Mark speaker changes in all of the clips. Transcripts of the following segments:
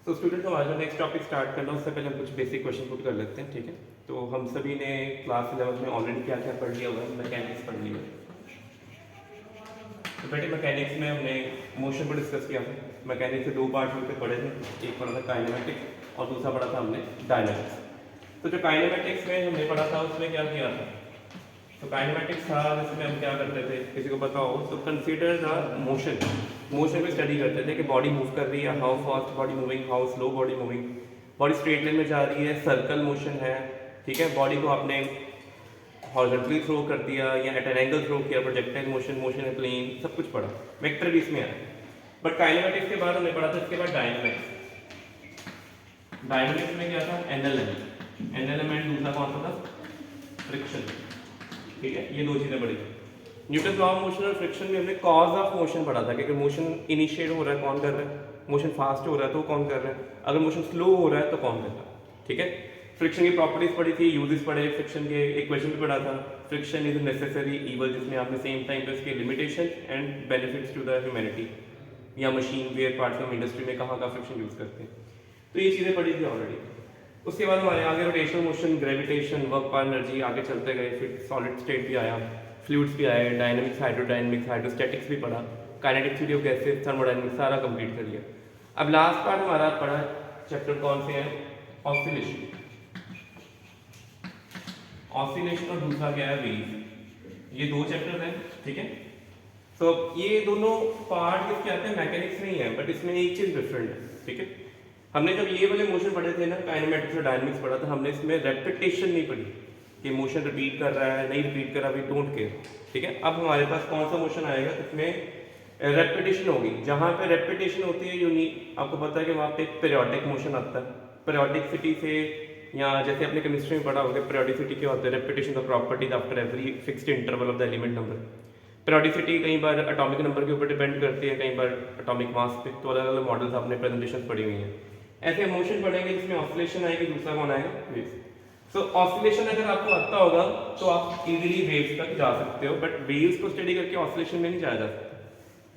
Speaker 1: तो स्टूडेंट हमारा जो नेक्स्ट टॉपिक स्टार्ट करना है उससे पहले हम कुछ बेसिक क्वेश्चन पुट कर लेते हैं, ठीक है। तो हम सभी ने क्लास 11 में ऑलरेडी क्या क्या पढ़ लिया हुआ है, मैकेनिक्स पढ़ लिया। तो बेटे मैकेनिक्स में हमने मोशन को डिस्कस किया था। मैकेनिक्स के दो पार्ट में पढ़े थे, एक पढ़ा था काइनेमेटिक्स और दूसरा पढ़ा था हमने डायनामिक्स। तो जो काइनेमेटिक्स में हमने पढ़ा था उसमें क्या किया था, तो काइनेमेटिक्स था जिसमें हम क्या करते थे, किसी को पता हो तो कंसीडर द मोशन। मोशन में स्टडी करते थे कि बॉडी मूव कर रही है, how fast body moving, how slow body moving, body straight line में जा रही है, सर्कल मोशन है, ठीक है। बॉडी को आपने हॉरिजॉन्टली थ्रो कर दिया या एट एन एंगल थ्रो किया, प्रोजेक्टाइल मोशन, मोशन है प्लेन, सब कुछ पढ़ा। वेक्टर भी इसमें आया। बट काइनेमेटिक्स के बाद हमने पढ़ा था इसके बाद डायनामिक्स। डायनामिक्स में क्या था, एनएलएम। एनएलएम एंड दूसरा कौन सा था, फ्रिक्शन, ठीक है। ये दो चीजें पढ़ी। न्यूटन लॉ ऑफ मोशन और फ्रिक्शन में हमने कॉज ऑफ मोशन पढ़ा था कि अगर मोशन इनिशिएट हो रहा है कौन कर रहा है, मोशन फास्ट हो रहा है तो कौन कर रहा है, अगर मोशन स्लो हो रहा है तो कौन कर रहा है, ठीक है। फ्रिक्शन की प्रॉपर्टीज पढ़ी थी, यूजेस पढ़े, फ्रिक्शन के इक्वेशन भी पढ़ा था। फ्रिक्शन इज नेसेसरी इवल, जिसमें आपने सेम टाइम पे इसके limitation and benefits to the humanity या machine where parts of industry में कहाँ का फ्रिक्शन यूज करते हैं, तो ये चीज़ें पढ़ी थी ऑलरेडी। उसके बाद हमारे आगे रोटेशनल मोशन, ग्रेविटेशन, वर्क पर एनर्जी आगे चलते गए, फिर सॉलिड स्टेट भी आया, फ्लूइड्स भी आए, डायनामिक्स, हाइड्रोडायनामिक्स, हाइड्रोस्टैटिक्स भी पढ़ा, kinetic theory of gases, thermodynamics सारा कंप्लीट कर लिया। अब लास्ट पार्ट हमारा पढ़ा चैप्टर कौन से है, ऑसिलेशन। ऑसिलेशन और दूसरा क्या है, वेव। ये दो चैप्टर हैं, ठीक है। तो ये दोनों पार्ट किसके आते हैं, मैकेनिक्स में ही है, बट इसमें एक चीज डिफरेंट है, ठीक है। हमने जब ये वाले मोशन पढ़े थे ना, काइनेमेटिक्स और डायनामिक्स पढ़ा था, हमने इसमें रेपिटेशन नहीं पढ़ी कि मोशन रिपीट कर रहा है नहीं रिपीट कर रहा, वी डोंट केयर, ठीक है। अब हमारे पास कौन सा मोशन आएगा, इसमें रेपिटेशन होगी। जहाँ पे रेपिटेशन होती है यूनिक, आपको पता है कि वहाँ पे पीरियोडिक मोशन आता है। पीरियोडिसिटी से, या जैसे अपने केमिस्ट्री में पढ़ा होगा, पीरियोडिसिटी क्या होता है, repetition the properties after every fixed interval of the element number. Periodicity कई बार एटॉमिक नंबर के ऊपर डिपेंड करती है, कई बार एटॉमिक मास पे, तो अलग अलग मॉडल्स आपने प्रेजेंटेशन पढ़ी हुई हैं। ऐसे मोशन पढ़ेंगे जिसमें ऑसिलेशन आएगी, दूसरा कौन आएगा, वेव्स। सो ऑसिलेशन अगर आपको आता होगा तो आप इजीली वेव्स तक जा सकते हो, बट वेव्स को स्टडी करके ऑसिलेशन में नहीं जाया जा सकता।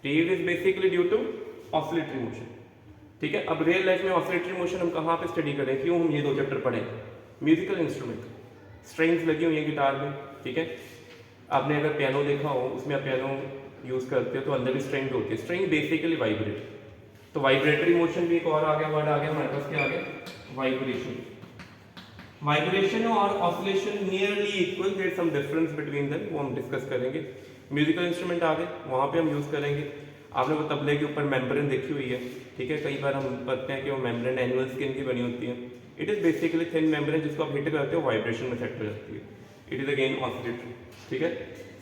Speaker 1: Wave is basically due to oscillatory motion, ठीक है। अब रियल लाइफ में ऑसिलेटरी मोशन हम कहाँ पे स्टडी करें, क्यों हम ये दो चैप्टर पढ़ें, म्यूजिकल इंस्ट्रूमेंट, स्ट्रिंग्स लगी हुई है गिटार में, ठीक है। आपने अगर पियानो देखा हो, उसमें आप पियानो यूज करते हो तो अंदर भी स्ट्रिंग होती है, स्ट्रिंग बेसिकली वाइब्रेट। तो वाइब्रेटरी मोशन भी एक और आ गया, वर्ड आ गया हमारे पास, क्या आ गया, वाइब्रेशन। वाइब्रेशन और oscillation nearly equal, there some difference between them, वो हम डिस्कस करेंगे। म्यूजिकल इंस्ट्रूमेंट आ गए, वहाँ पे हम यूज करेंगे। आपने वो तबले के ऊपर मेम्ब्रेन देखी हुई है, ठीक है। कई बार हम पढ़ते हैं कि वो मेम्ब्रेन एनुअल स्किन की बनी होती है। It is basically thin membrane, जिसको आप हिट करते हो वाइब्रेशन में सेट हो जाती है। इट इज अगेन ऑसिलेटरी, ठीक है।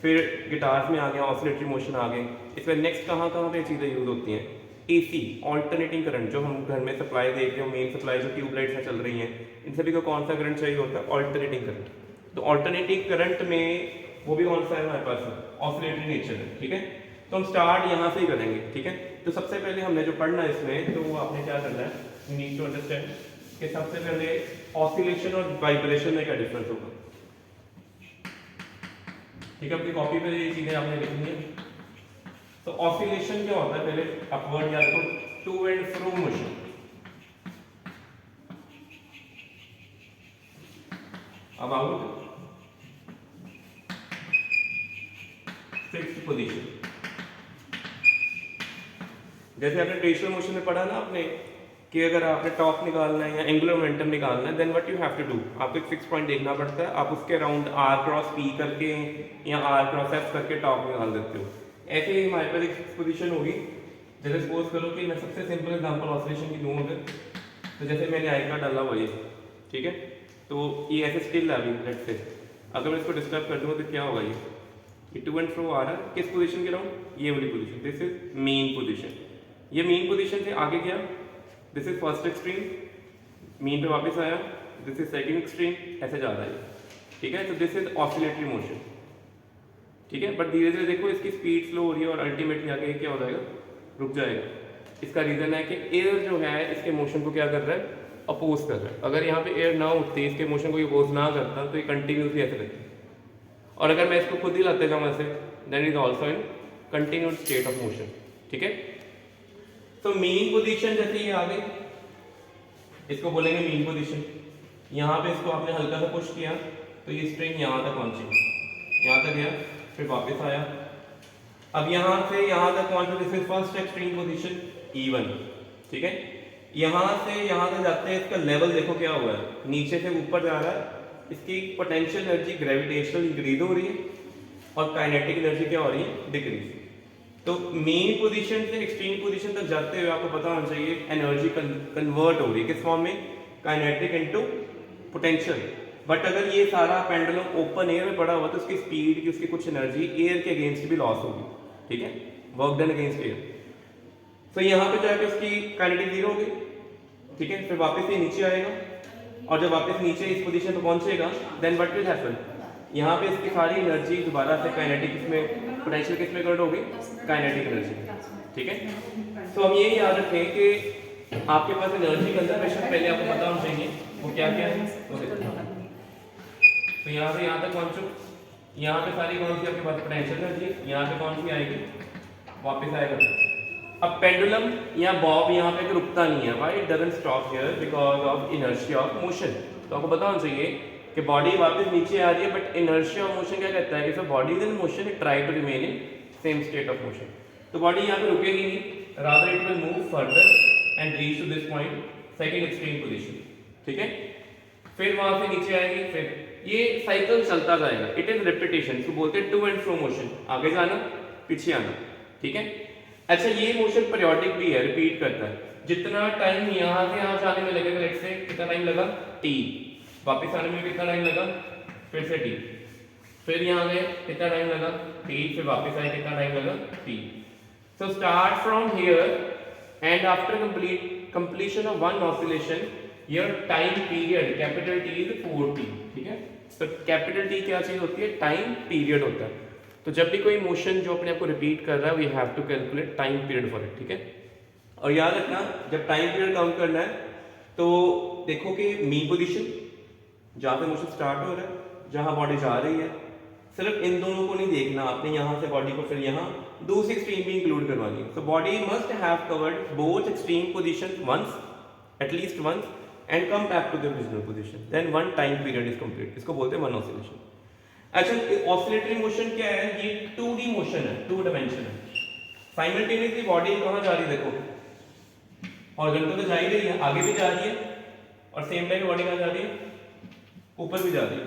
Speaker 1: फिर गिटार्स में आ गया, ऑसिलेटरी मोशन आ गए। इसमें नेक्स्ट कहाँ कहाँ पे चीज़ें यूज होती हैं, एसी, ऑल्टरनेटिंग करंट, जो हम घर में सप्लाई देख रहे हो, मेन सप्लाई जो ट्यूबलाइट से चल रही हैं, इन सभी को कौन सा करंट चाहिए होता है, ऑल्टरनेटिंग करंट। तो ऑल्टरनेटिंग करंट में वो भी कौन सा है हमारे पास, ऑसिलेटरी नेचर है, ठीक है। तो हम स्टार्ट यहाँ से ही करेंगे, ठीक है। तो सबसे पहले हमने जो पढ़ना है इसमें, तो वो आपने क्या करना है, यू नीड टू अंडरस्टैंड कि सबसे पहले ऑसिलेशन और वाइब्रेशन में क्या डिफरेंस होगा, ठीक है। अपनी कॉपी पे ये चीजें आपने लिखनी है। तो ऑसिलेशन क्या होता है, पहले अपवर्ड या तो to and fro motion, about fixed position. जैसे आपने ट्रेडिशनल मोशन में पढ़ा ना आपने कि अगर आपने टॉप निकालना है या एंगुलर मोमेंटम निकालना है, then what you have to do, आपको एक फिक्स पॉइंट देखना पड़ता है, आप उसके अराउंड आर क्रॉस पी करके या आर क्रॉस एफ करके टॉप निकाल देते हो। ऐसे ही हमारे पास एक फिक्स पोजीशन होगी। जैसे सपोज करो कि मैं सबसे सिंपल एग्जांपल ऑसिलेशन की दूँ अगर, तो जैसे मैंने आई कार्ड डाला हुआ ये, ठीक है। तो ये ऐसे स्टिल है अभी, लेट्स से अगर मैं इसको डिस्टर्ब कर दूँ तो क्या होगा, ये टू एंड फ्रो आ रहा है, किस पोजीशन के अराउंड, ये वाली position, this is main position. ये मेन पोजीशन से आगे गया, this is first extreme, mean पे वापस आया, दिस इज सेकंड एक्सट्रीम, ऐसे जा रहा है, ठीक है। तो दिस इज ऑसिलेटरी मोशन, ठीक है। बट धीरे धीरे देखो इसकी स्पीड स्लो हो रही है और अल्टीमेटली आगे क्या हो जाएगा, रुक जाएगा। इसका रीजन है कि एयर जो है इसके मोशन को क्या कर रहा है, अपोज कर रहा है। अगर यहाँ पे एयर ना उठती, इसके मोशन को अपोज ना करता, तो ये कंटिन्यूसली ऐसे रहती है। और अगर मैं इसको खुद ही लाते जाऊँ ऐसे, then is also in continued state of motion, ठीक है। तो मेन पोजीशन जैसे ये आ गई, इसको बोलेंगे मीन पोजीशन। यहाँ पे इसको आपने हल्का सा पुश किया तो ये स्ट्रिंग यहाँ तक पहुंची, यहाँ तक गया, फिर वापस आया। अब यहाँ से यहाँ तक पहुंचा, this is first extreme position E1, ठीक है। यहाँ से यहाँ तक जाते हैं, इसका लेवल देखो क्या हुआ है, नीचे से ऊपर जा रहा है। इसकी पोटेंशियल एनर्जी ग्रेविटेशनल इंक्रीज हो रही है और काइनेटिक एनर्जी क्या हो रही है, डिक्रीज। तो मेन पोजीशन से एक्सट्रीम पोजीशन तक जाते हुए आपको पता होना चाहिए एनर्जी कन्वर्ट हो रही है किस फॉर्म में, काइनेटिक इनटू पोटेंशियल। बट अगर ये सारा पेंडुलम ओपन एयर में पड़ा हुआ तो उसकी स्पीड की, उसकी कुछ एनर्जी एयर के अगेंस्ट भी लॉस होगी, ठीक है, वर्क डन अगेंस्ट एयर। तो यहाँ पे जाके उसकी काइनेटिक जीरो होगी, ठीक है। फिर वापस ये नीचे आएगा और जब वापस नीचे इस पोजीशन पे पहुंचेगा देन व्हाट विल हैपन, यहाँ पे इसकी सारी एनर्जी दोबारा से काइनेटिक इसमें, पोटेंशियल किस में कन्वर्ट होगी, काइनेटिक एनर्जी, ठीक है। तो हम ये याद रखें कि आपके पास एनर्जी का कंजर्वेशन पहले आपको पता होना चाहिए वो क्या क्या है। तो यहाँ से यहाँ तक पहुँचो, यहाँ पे सारी कौन सी आपके पास पोटेंशियल एनर्जी, यहाँ पे कौन सी आएगी, वापस आएगा। अब पेंडुलम या बॉब यहाँ पे रुकता नहीं है, why it doesn't stop here, because of inertia of motion. तो आपको पता होना चाहिए कि बॉडी वापस नीचे आ रही है, बट इनर्शिया ऑफ मोशन क्या कहता है, if a body is in motion it try to remain in same state of motion. तो बॉडी यहाँ पे रुकेगी नहीं, rather it will move further and reach to this point, second extreme position, ठीक है। फिर वहां से नीचे आएगी, फिर ये साइकिल चलता जाएगा, इट इज रिपीटेशन, इसको बोलते हैं टू एंड फ्रो मोशन, आगे जाना पीछे आना, ठीक है। अच्छा, ये मोशन पीरियोडिक भी है, रिपीट करता है। जितना टाइम यहाँ से यहाँ जाने में लगेगा, लेट्स से कितना टाइम लगा t, वापस आने में कितना टाइम लगा, फिर से t, फिर यहाँ गए कितना टाइम लगा t, फिर वापस आए कितना टाइम लगा t। So start from here and after completion of one oscillation your time period capital T is 4t, ठीक है। तो कैपिटल T क्या चीज होती है, टाइम पीरियड होता है। तो जब भी कोई मोशन जो अपने आप को रिपीट कर रहा है we have to calculate time period for it, ठीक है। और याद रखना जब टाइम पीरियड काउंट करना है तो देखो कि मीन पोजीशन जहाँ पे मोशन स्टार्ट हो रहा है, जहाँ बॉडी जा रही है, सिर्फ इन दोनों को नहीं देखना आपने, यहाँ से बॉडी को फिर यहाँ दूसरी एक्सट्रीम भी इंक्लूड करवानी है। So body must have covered both extreme position once, at least once, and come back to the original position, then one time period is complete. इसको बोलते हैं वन ऑसिलेशन। अच्छा, ऑसिलेटरी मोशन क्या है, ये 2D मोशन है, 2 डायमेंशन है। Simultaneously body कहाँ जा रही है, देखो हॉरिजॉन्टल तो जा ही रही है, आगे भी जा रही है, और सेम टाइम बॉडी कहाँ जा रही है, ऊपर भी जा रही है,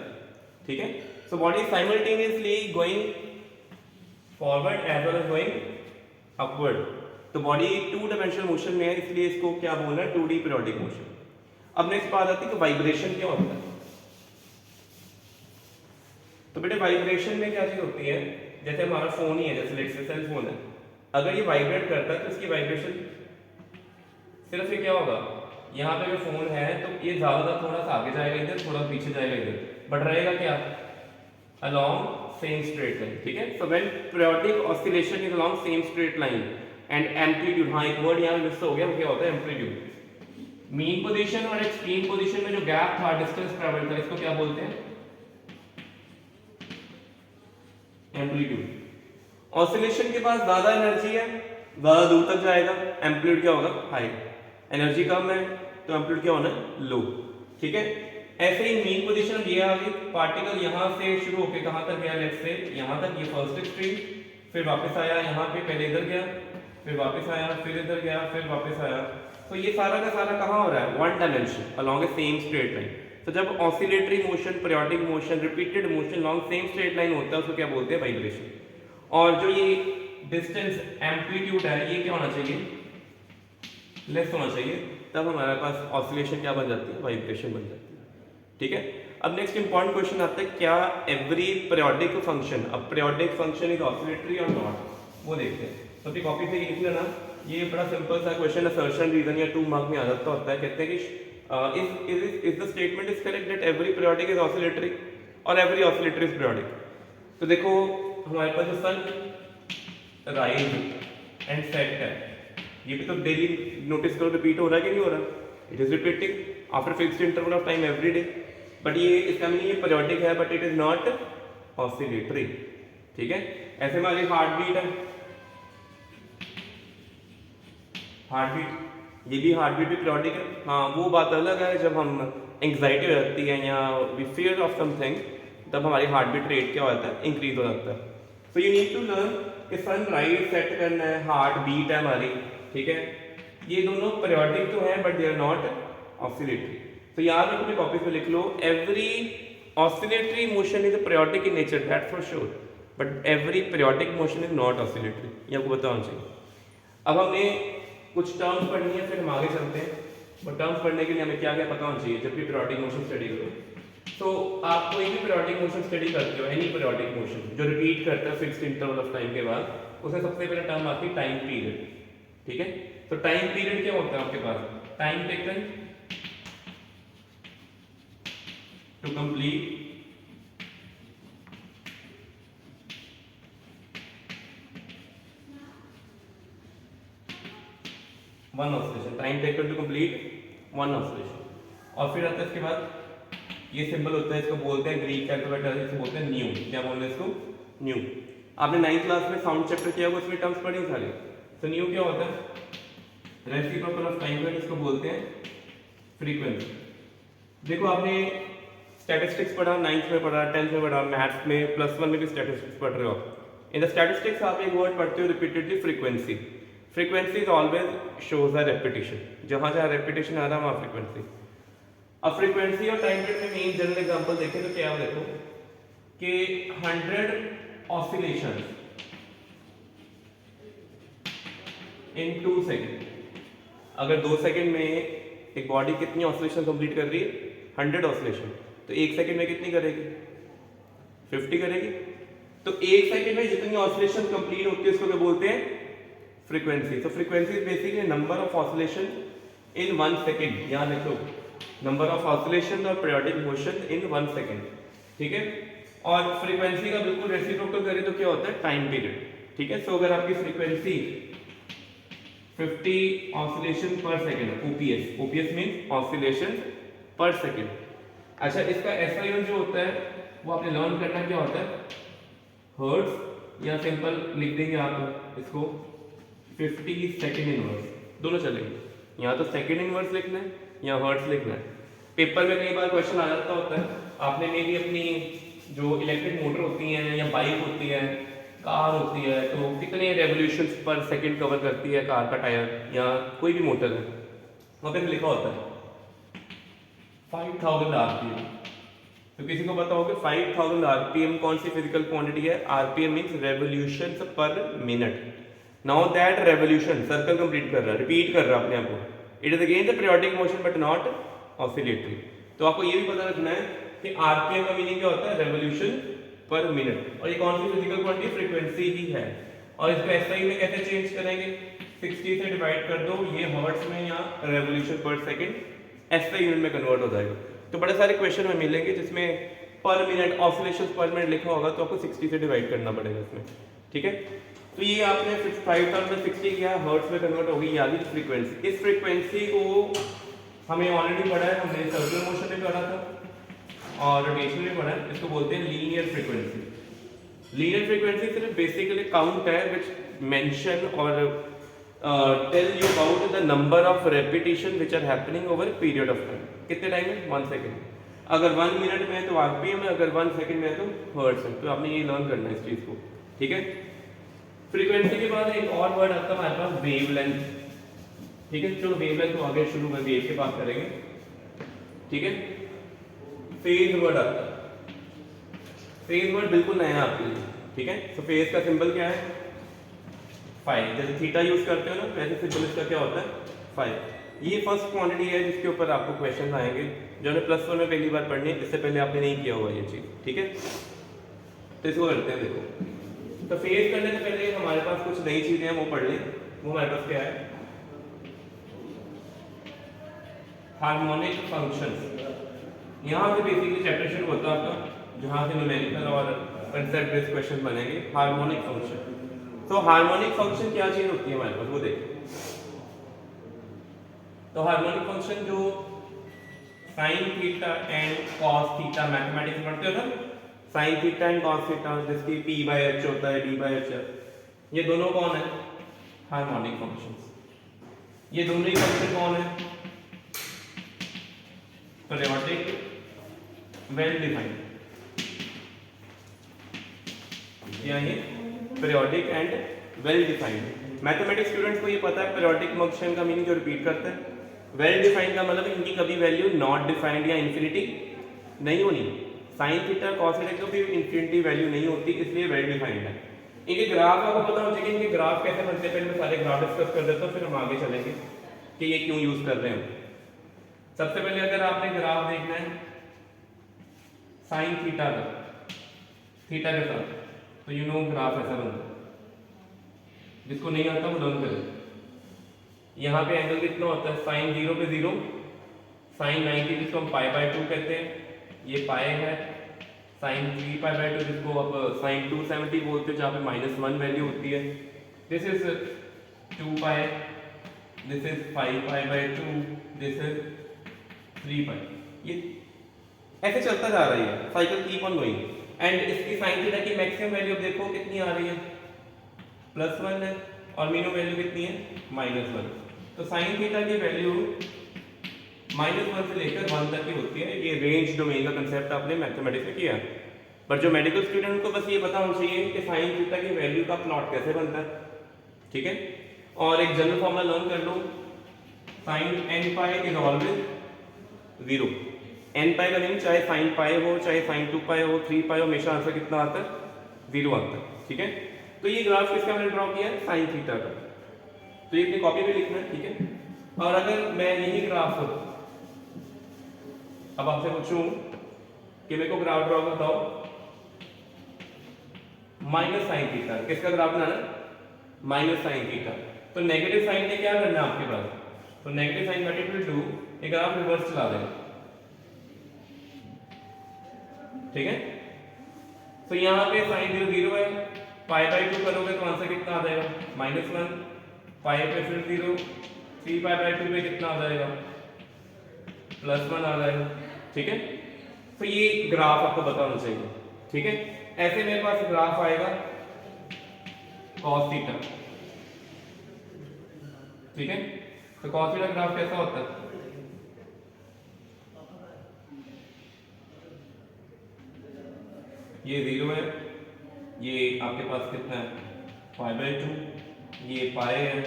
Speaker 1: ठीक है। So body simultaneously going forward as well as going upward. तो बॉडी 2 डायमेंशनल मोशन में है, इसलिए इसको क्या बोलना है, 2D पीरियोडिक मोशन। अब नेक्स्ट बात आती है कि वाइब्रेशन क्या होता है। तो बेटे वाइब्रेशन में क्या चीज होती है, जैसे हमारा फोन ही है, जैसे लेट्स से सेल फोन है, अगर ये वाइब्रेट करता है तो इसकी वाइब्रेशन सिर्फ ये क्या होगा, यहाँ पे अगर फोन है तो ये ज्यादा थोड़ा सा आगे जाएगा इधर, थोड़ा पीछे जाएगा इधर, बट रहेगा क्या, along same straight line, ठीक है। so when periodic oscillation is along same straight line and amplitude, हाँ एक वर्ड यहाँ मिस हो गया, वो क्या होता है, एम्पलीट्यूड। मीन पोजीशन और एक्सट्रीम पोजीशन में जो गैप था, डिस्टेंस ट्रैवल था, इसको क्या बोलते हैं, एम्पलीट्यूड। ऑसिलेशन के पास ज्यादा एनर्जी है, ज्यादा दूर तक जाएगा, एम्पलीट्यूड क्या होगा, हाई। एनर्जी कम है तो एम्पलीट्यूड क्या होना है, लो, ठीक है। ऐसे ही मीन पोजीशन ये आ गई, पार्टिकल यहाँ से शुरू होकर कहाँ तक गया, लेट्स से यहाँ तक, ये फर्स्ट एक्सट्रीम, फिर वापस आया यहाँ पे, पहले इधर गया, फिर वापस आया, फिर इधर गया, फिर वापस आया। तो ये सारा का सारा कहाँ हो रहा है, वन डायमेंशन अलोंग ए सेम स्ट्रेट लाइन। तो जब oscillatory motion, periodic motion, repeated motion along same straight line होता है उसको क्या बोलते हैं, वाइब्रेशन। और जो ये डिस्टेंस एम्पलीट्यूड है ये क्या होना चाहिए, लेस होना चाहिए, तब हमारे पास ऑसिलेशन क्या बन जाती है, वाइब्रेशन बन जाती है, ठीक है। अब नेक्स्ट इंपॉर्टेंट क्वेश्चन आता है, क्या एवरी पीरियोडिक फंक्शन, अब पीरियोडिक फंक्शन इज ऑसिलेटरी और नॉट, वो देखते हैं। तो अपनी कॉपी से लिख लेना, ये बड़ा सिंपल सा क्वेश्चन, असर्शन रीजन या 2 मार्क में आ जाता होता है। कहते हैं कि is the statement is correct that every periodic is oscillatory और every oscillatory is periodic। तो देखो हमारे पास जो सन राइज एंड सेट है, ये भी तो डेली नोटिस करो, रिपीट हो रहा है कि नहीं हो रहा, it is repeating after fixed interval of time every day. But ये इसका मीनिंग ये पीरियोडिक है but it is not oscillatory, ठीक है। ऐसे हमारी हार्ट बीट है, हार्ट बीट ये भी हार्ट बीट भी पीरियोडिक है। हाँ, वो बात अलग है जब हम एंग्जाइटी हो जाती है या वी फियर ऑफ समथिंग, तब हमारी हार्ट बीट रेट क्या होता है, इंक्रीज हो जाता है। So you need to learn कि सनराइज सेट करना है, हार्ट बीट है हमारी, ठीक है। ये दोनों पीरियोडिक तो हैं but they are not oscillatory. तो याद रखो, अपनी कॉपी पे लिख लो, every oscillatory motion is periodic in nature, that for sure, but every periodic motion is not oscillatory, ये आपको पता होना चाहिए। अब हमने कुछ टर्म्स पढ़नी है, फिर हम आगे चलते हैं। बट टर्म्स पढ़ने के लिए हमें क्या क्या पता होना चाहिए जब भी पीरियोडिक मोशन स्टडी करो। तो आप कोई भी पीरियोडिक मोशन स्टडी करते हो, एनी पीरियोडिक मोशन जो रिपीट करता है फिक्स्ड इंटरवल ऑफ टाइम के बाद, उसमें सबसे पहले टर्म आती है टाइम पीरियड, ठीक है। तो टाइम पीरियड क्या होता है आपके पास, time taken to complete one oscillation, time taken to complete one oscillation. और फिर आता है इसके बाद ये सिंबल होता है, इसको बोलते हैं ग्रीक कैलकुलेटर, इसको बोलते हैं न्यू, क्या बोलते हैं इसको, न्यू। आपने 9th क्लास में साउंड चैप्टर किया होगा, उसमें टर्म्स पढ़ी सारे। तो न्यू क्या होता है, रेसिप्रोकल ऑफ टाइम पीरियड, इसको बोलते हैं फ्रीक्वेंसी। देखो आपने स्टैटिस्टिक्स पढ़ा, 9th में पढ़ा, 10th में पढ़ा, मैथ्स में +1 में भी स्टैटिस्टिक्स पढ़ रहे हो। इन द स्टैटिस्टिक्स आप एक वर्ड पढ़ते हो repeatedly, frequency. Frequency is always shows a repetition, जहां जहां रेपिटेशन आ रहा है वहां फ्रीक्वेंसी। अब फ्रीक्वेंसी और टाइम पीरियड में मेन जनरल एग्जांपल देखें तो क्या है, देखो कि 100 ऑसिलेशंस इन 2 सेकेंड। अगर 2 सेकेंड में एक बॉडी कितनी ऑसिलेशन कंप्लीट कर रही है, 100 ऑसिलेशन, तो 1 सेकेंड में कितनी करेगी, 50 करेगी। तो 1 सेकेंड में जितनी ऑसिलेशन कंप्लीट होती है उसको क्या बोलते हैं, फ्रीक्वेंसी। तो frequency is basically number of oscillation in 1 second. याद रखो, नंबर ऑफ ऑसिलेशन और पीरियोडिक मोशन इन 1 सेकेंड, ठीक है। और फ्रीक्वेंसी का बिल्कुल रेसिप्रोकल करें तो क्या होता है, टाइम पीरियड, ठीक है। सो अगर आपकी फ्रीक्वेंसी 50 ऑसिलेशन पर second, OPS, OPS means oscillation पर सेकेंड। अच्छा, इसका एसआई यूनिट जो होता है वो आपने लर्न करना, क्या होता है, हर्ट्ज, या सिंपल लिख देंगे आप इसको 50 सेकेंड इनवर्स, दोनों चलेंगे। या तो सेकेंड इनवर्स लिखना है या हर्ट्ज लिखना है। पेपर में कई बार क्वेश्चन आ जाता होता है, आपने मे भी अपनी जो इलेक्ट्रिक मोटर होती हैं या बाइक होती है, कार होती है, तो कितने रेवोल्यूशंस पर सेकंड कवर करती है कार का टायर या कोई भी मोटर है, वहाँ पे लिखा होता है 5000 आरपीएम। तो किसी को पता होगा 5000 आरपीएम कौन सी फिजिकल क्वांटिटी है, आरपीएम मींस रेवोल्यूशंस पर minute. Now that revolution circle complete कर रहा है, रिपीट कर रहा है अपने आप को, it is again the periodic motion but not oscillatory. तो आपको ये भी पता रखना है कि आरपीएम का मीनिंग क्या होता है, रेवोल्यूशन पर मिनट। और ये कौन सी फिजिकल क्वांटिटी, फ्रीक्वेंसी ही है। और इसको एसआई में कैसे चेंज करेंगे, 60 से डिवाइड कर दो, ये हर्ट्ज में या रेवोल्यूशन पर सेकंड एसआई यूनिट में कन्वर्ट हो जाएगा। तो बड़े सारे क्वेश्चन में मिलेंगे जिसमें पर मिनट, ऑसिलेशंस पर मिनट लिखा होगा, तो आपको 60 से डिवाइड करना पड़ेगा इसमें, ठीक है। तो ये आपने 5060 किया, हर्ट्ज में कन्वर्ट हो गई, यानी फ्रीक्वेंसी। इस फ्रीक्वेंसी को हमें ऑलरेडी पढ़ा है, हमने सर्कुलर मोशन में पढ़ा था और रोटेशन में पढ़ा है। इसको बोलते हैं लीनियर फ्रीक्वेंसी। लीनियर फ्रीक्वेंसी सिर्फ बेसिकली काउंट है विच मेंशन और tell you about the number of repetition which are happening over period of time. कितने टाइम में, 1 सेकेंड। अगर 1 मिनट में है तो आरपीएम है, अगर 1 सेकेंड में है तो हर्ट्ज है। तो आपने ये लर्न करना है इस चीज को, ठीक है। फ्रीक्वेंसी के बाद एक और वर्ड आता है हमारे पास, वेवलेंथ, ठीक है। चलो वेवलेंथ को आगे शुरू में वेव के बात करेंगे, ठीक है। फेज वर्ड आता है, फेज वर्ड बिल्कुल नया है आपके लिए, ठीक है। तो फेज का सिंबल क्या है, फाइव। जैसे थीटा यूज करते हो ना, वैसे सिंबल इसका क्या होता है, 5। ये फर्स्ट क्वांटिटी है जिसके ऊपर आपको क्वेश्चन आएंगे, जो हमने +1 में पहली बार पढ़नी है, इससे पहले आपने नहीं किया हुआ ये चीज, ठीक है। तो इसको करते हैं, देखो। तो फेज करने से पहले हमारे पास कुछ नई चीजें हैं, वो पढ़ लें। वो हमारे पास क्या है, हार्मोनिक फंक्शंस। यहाँ से बेसिकली चैप्टर शुरू होता है आपका, जहाँ से न्यूमेरिकल और कंसेप्ट बेस्ड क्वेश्चन बनेंगे। हार्मोनिक फंक्शन, तो हार्मोनिक फंक्शन क्या चीज होती है हमारे पास, वो देखिए। तो हार्मोनिक फंक्शन जो sine theta and cos theta mathematics पढ़ते हो ना, sine theta and cos theta, जिसकी p/h होता है, d/h है, ये दोनों कौन है, हार्मोनिक फंक्शंस। ये दोनों ही फंक्शन कौन है? पीरियोडिक, वेल डिफाइंड, या ये periodic and well defined. Mathematics students को ये पता है पीरियोडिक फंक्शन का मीनिंग जो रिपीट करता है, वेल डिफाइंड का मतलब इनकी कभी वैल्यू नॉट डिफाइंड या इन्फिनिटी नहीं होनी। साइन थीटा कॉस थीटा की कभी इन्फिनिटी वैल्यू नहीं होती, इसलिए वेल डिफाइंड है। इनके ग्राफ आपको पता होना चाहिए, इनके ग्राफ कैसे बनते हैं, पहले मैं सारे ग्राफ डिस्कस कर देता हूँ, फिर हम आगे चलेंगे कि ये क्यों यूज कर रहे हैं। सबसे पहले अगर आपने ग्राफ देखना है साइन थीटा का, थीटा के साथ, तो यू नो ग्राफ ऐसा बनता है। जिसको नहीं आता वो लर्न करें। यहाँ पे एंगल कितना होता है? साइन 0 पे 0, साइन 90 जिसको हम पाई बाय 2 कहते हैं, ये पाई है। साइन 3 पाई बाय 2 जिसको आप साइन 270 बोलते हैं, जहाँ पे -1 वैल्यू होती है। This is 2 pi, this is 5 pi by 2, this is 3 पाई। ये ऐसे चलता जा रही है, cycle keep on going. And इसकी साइन थीटा की मैक्सिमम वैल्यू देखो कितनी आ रही है, +1 है, और मिनिमम वैल्यू कितनी है, -1। तो साइन थीटा की वैल्यू -1 से लेकर 1 तक की होती है। ये रेंज डोमेन का कंसेप्ट आपने मैथमेटिक्स में किया। पर जो मेडिकल स्टूडेंट को बस ये पता होना चाहिए कि साइन थीटा की वैल्यू का प्लॉट कैसे बनता है, ठीक है। और एक जनरल फॉर्मूला लर्न कर लो, sine n pi is always 0। n pi का मीनिंग चाहे साइन पाई हो, चाहे साइन 2 पाई हो, 3 पाई हो, हमेशा आंसर कितना आता है, 0 आता है, ठीक है। तो ये ग्राफ किसका मैंने ड्रॉ किया है, साइन थीटा का। तो ये अपनी कॉपी में लिखना है, ठीक है। और अगर मैं यही ग्राफ अब आपसे पूछूं कि मेरे को ग्राफ ड्रॉ बताओ माइनस साइन थीटा, किसका ग्राफ बनाना है, माइनस साइन थीटा। तो नेगेटिव साइन ने क्या करना है आपके पास, तो नेगेटिव साइन मल्टीप्लाई 2, ये ग्राफ रिवर्स चला देगा, ठीक है। तो यहाँ पे साइन 0 0 है, पाई बाय 2 करोगे तो आंसर कितना आ जाएगा, -1, पाई पे फिर 0, 3 पाई बाय 2 पे कितना आ जाएगा, +1 आ जाएगा, ठीक है। तो ये ग्राफ आपको पता होना चाहिए, ठीक है। ऐसे मेरे पास ग्राफ आएगा cos थीटा, ठीक है। तो cos थीटा ग्राफ कैसा होता है, ये 0 है, ये आपके पास कितना है, पाई बाय 2, ये पाई है,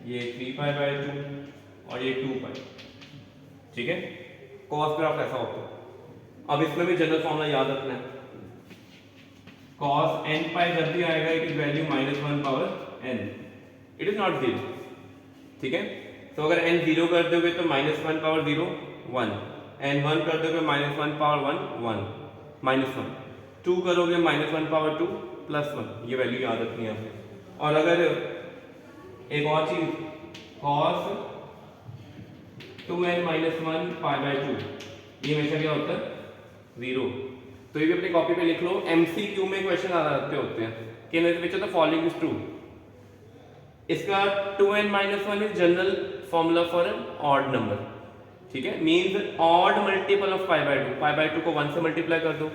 Speaker 1: ये 3 पाई बाय 2 और ये 2 पाई, ठीक है। cos ग्राफ ऐसा होता है। अब इसमें भी जनरल फॉर्मूला याद रखना है, cos n पाई जब भी आएगा it is value -1 power n, it is not 0, ठीक है। तो अगर n 0 कर दोगे तो -1 पावर 0 1, n 1 कर दोगे -1 पावर 1 -1, 2 करोगे -1 पावर 2 +1, ये वैल्यू याद रखनी है आपने। और अगर एक और चीज cos 2n - 1 पाई बाय 2, ये हमेशा क्या होता है, 0। तो ये भी अपनी कॉपी पे लिख लो, MCQ में क्वेश्चन आ जाते होते हैं कि which of the following is true. इसका 2n - 1 is general formula for n odd number, ठीक है। Means odd multiple of pi by 2, pi by 2 को 1 से मल्टीप्लाई कर दो,